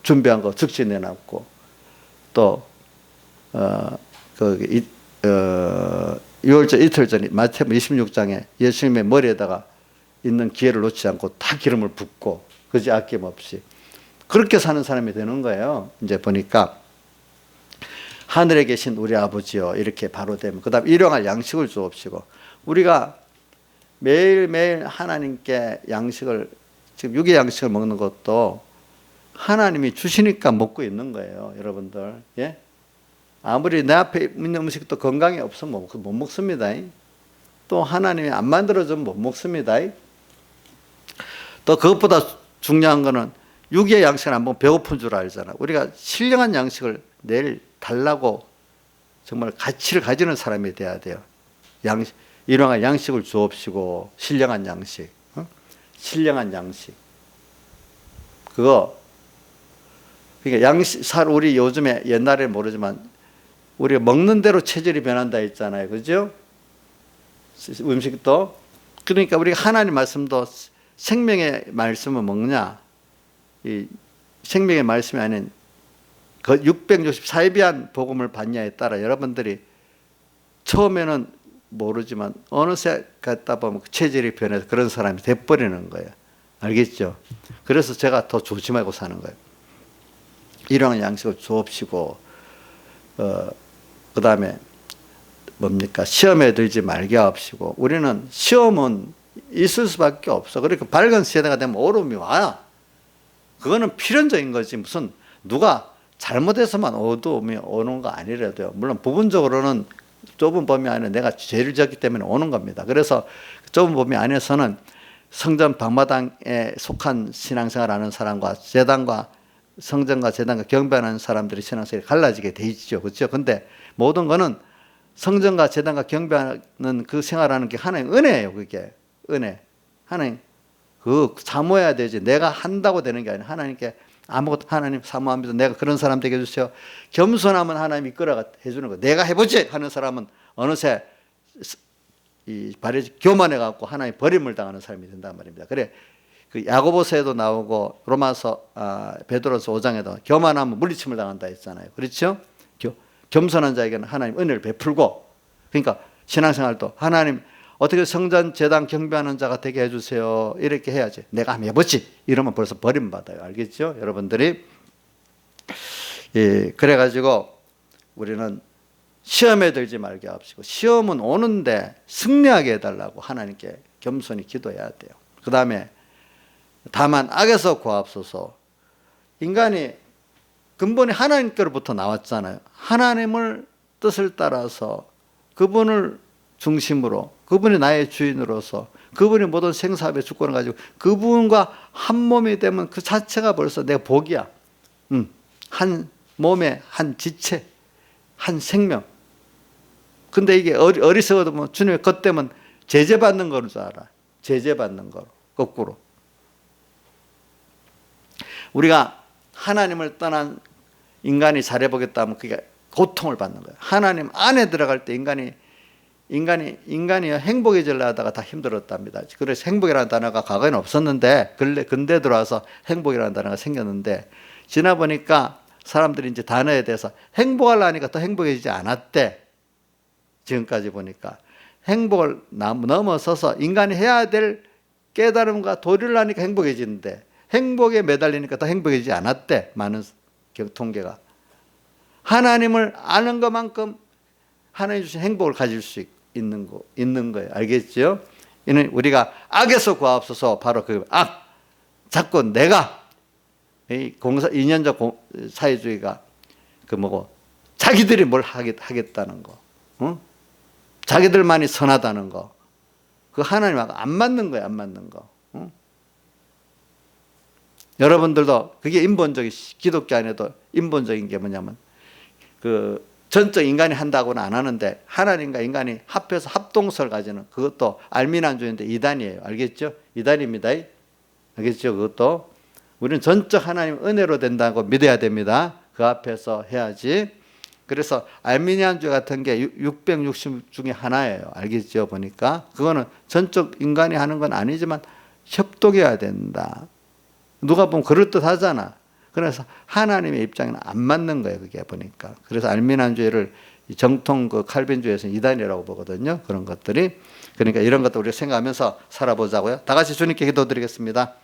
준비한 거 즉시 내놨고 또 유월절 이틀 전에 마태복음 26장에 예수님의 머리에다가 있는 기회를 놓치지 않고 다 기름을 붓고 그지 아낌없이 그렇게 사는 사람이 되는 거예요. 이제 보니까 하늘에 계신 우리 아버지요 이렇게 바로 되면 그 다음 일용할 양식을 주옵시고 우리가 매일매일 하나님께 양식을 지금 육의 양식을 먹는 것도 하나님이 주시니까 먹고 있는 거예요. 여러분들 예? 아무리 내 앞에 있는 음식도 건강에 없으면 못 먹습니다. 또 하나님이 안 만들어주면 못 먹습니다. 또 그것보다 중요한 거는 육의 양식을 한번 배고픈 줄 알잖아. 우리가 신령한 양식을 내일 달라고 정말 가치를 가지는 사람이 돼야 돼요. 일용할 양식을 주옵시고 신령한 양식. 신령한 양식. 그러니까 우리 요즘에 옛날에 모르지만 우리가 먹는 대로 체질이 변한다 했잖아요. 그죠? 음식도. 그러니까 우리가 하나님 말씀도 생명의 말씀을 먹냐? 이 생명의 말씀이 아닌 그 664일비한 복음을 받냐에 따라 여러분들이 처음에는 모르지만 어느새 갔다 보면 체질이 변해서 그런 사람이 돼버리는 거예요. 알겠죠? 그래서 제가 더 조심하고 사는 거예요. 일용할 양식을 주옵시고 그 다음에 시험에 들지 말게 하옵시고 우리는 시험은 있을 수밖에 없어. 그러니까 밝은 시대가 되면 어려움이 와요. 그거는 필연적인 거지. 무슨 누가 잘못해서만 어두움이 오는 거 아니라도요. 물론 부분적으로는 좁은 범위 안에 내가 죄를 지었기 때문에 오는 겁니다. 그래서 좁은 범위 안에서는 성전 방마당에 속한 신앙생활하는 사람과 재단과 성전과 재단과 경배하는 사람들이 신앙생활이 갈라지게 돼 있죠. 그렇죠? 근데 모든 거는 성전과 재단과 경배하는 그 생활하는 게 하나님의 은혜예요. 그게 은혜. 하나님 그 사모해야 되지. 내가 한다고 되는 게 아니라 하나님께 아무것도 하나님 사모합니다. 내가 그런 사람 되게 해주세요. 겸손하면 하나님이 이끌어가 해주는 거. 내가 해보지 하는 사람은 어느새 이 발이 교만해 갖고 하나님 버림을 당하는 사람이 된단 말입니다. 그래 그 야고보서에도 나오고 로마서 베드로서 5장에도 교만하면 물리침을 당한다 했잖아요. 그렇죠? 겸손한 자에게는 하나님 은혜를 베풀고, 그러니까 신앙생활도 하나님 어떻게 성전 제단 경배하는 자가 되게 해주세요. 이렇게 해야지. 내가 한번 해보지. 이러면 벌써 버림받아요. 알겠죠? 여러분들이. 예, 그래가지고 우리는 시험에 들지 말게 합시고, 시험은 오는데 승리하게 해달라고 하나님께 겸손히 기도해야 돼요. 그 다음에 다만 악에서 구하옵소서. 인간이 근본이 하나님께로부터 나왔잖아요. 하나님을 뜻을 따라서 그분을 중심으로, 그분이 나의 주인으로서, 그분이 모든 생사의 주권을 가지고 그분과 한 몸이 되면 그 자체가 벌써 내 복이야. 한 몸의 한 지체, 한 생명. 근데 이게 어리석어도 주님의 것 때문에 제재받는 거를 줄 알아. 제재받는 거로, 거꾸로. 우리가 하나님을 떠난 인간이 잘해보겠다 하면 그게 고통을 받는 거예요. 하나님 안에 들어갈 때 인간이 행복해지려 하다가 다 힘들었답니다. 그래서 행복이라는 단어가 과거에는 없었는데 근대 들어와서 행복이라는 단어가 생겼는데, 지나 보니까 사람들이 이제 단어에 대해서 행복하려 하니까 더 행복해지지 않았대. 지금까지 보니까 행복을 넘어서서 인간이 해야 될 깨달음과 도리를 하니까 행복해지는데, 행복에 매달리니까 더 행복해지지 않았대. 많은 통계가. 하나님을 아는 것만큼 하나님 주신 행복을 가질 수 있는 거예요. 알겠죠? 이는 우리가 악에서 구하옵소서. 바로 그 악. 자꾸 내가 이 이념적 사회주의가 그 뭐고 자기들이 뭘 하겠다는 거, 응? 자기들만이 선하다는 거, 그 하나님하고 안 맞는 거예요. 안 맞는 거. 응? 여러분들도 그게 인본적인, 기독교 안에도 인본적인 게 뭐냐면 그 전적 인간이 한다고는 안 하는데 하나님과 인간이 합해서 합동성을 가지는, 그것도 알미난주의인데 이단이에요. 알겠죠? 이단입니다. 알겠죠? 그것도 우리는 전적 하나님 은혜로 된다고 믿어야 됩니다. 그 앞에서 해야지. 그래서 알미니안주의 같은 게 660 중에 하나예요. 알겠죠? 보니까 그거는 전적 인간이 하는 건 아니지만 협동해야 된다. 누가 보면 그럴듯하잖아. 그래서 하나님의 입장에는 안 맞는 거예요. 그게 보니까. 그래서 알미난주의를 정통 그 칼빈주의에서는 이단이라고 보거든요. 그런 것들이. 그러니까 이런 것도 우리가 생각하면서 살아보자고요. 다 같이 주님께 기도드리겠습니다.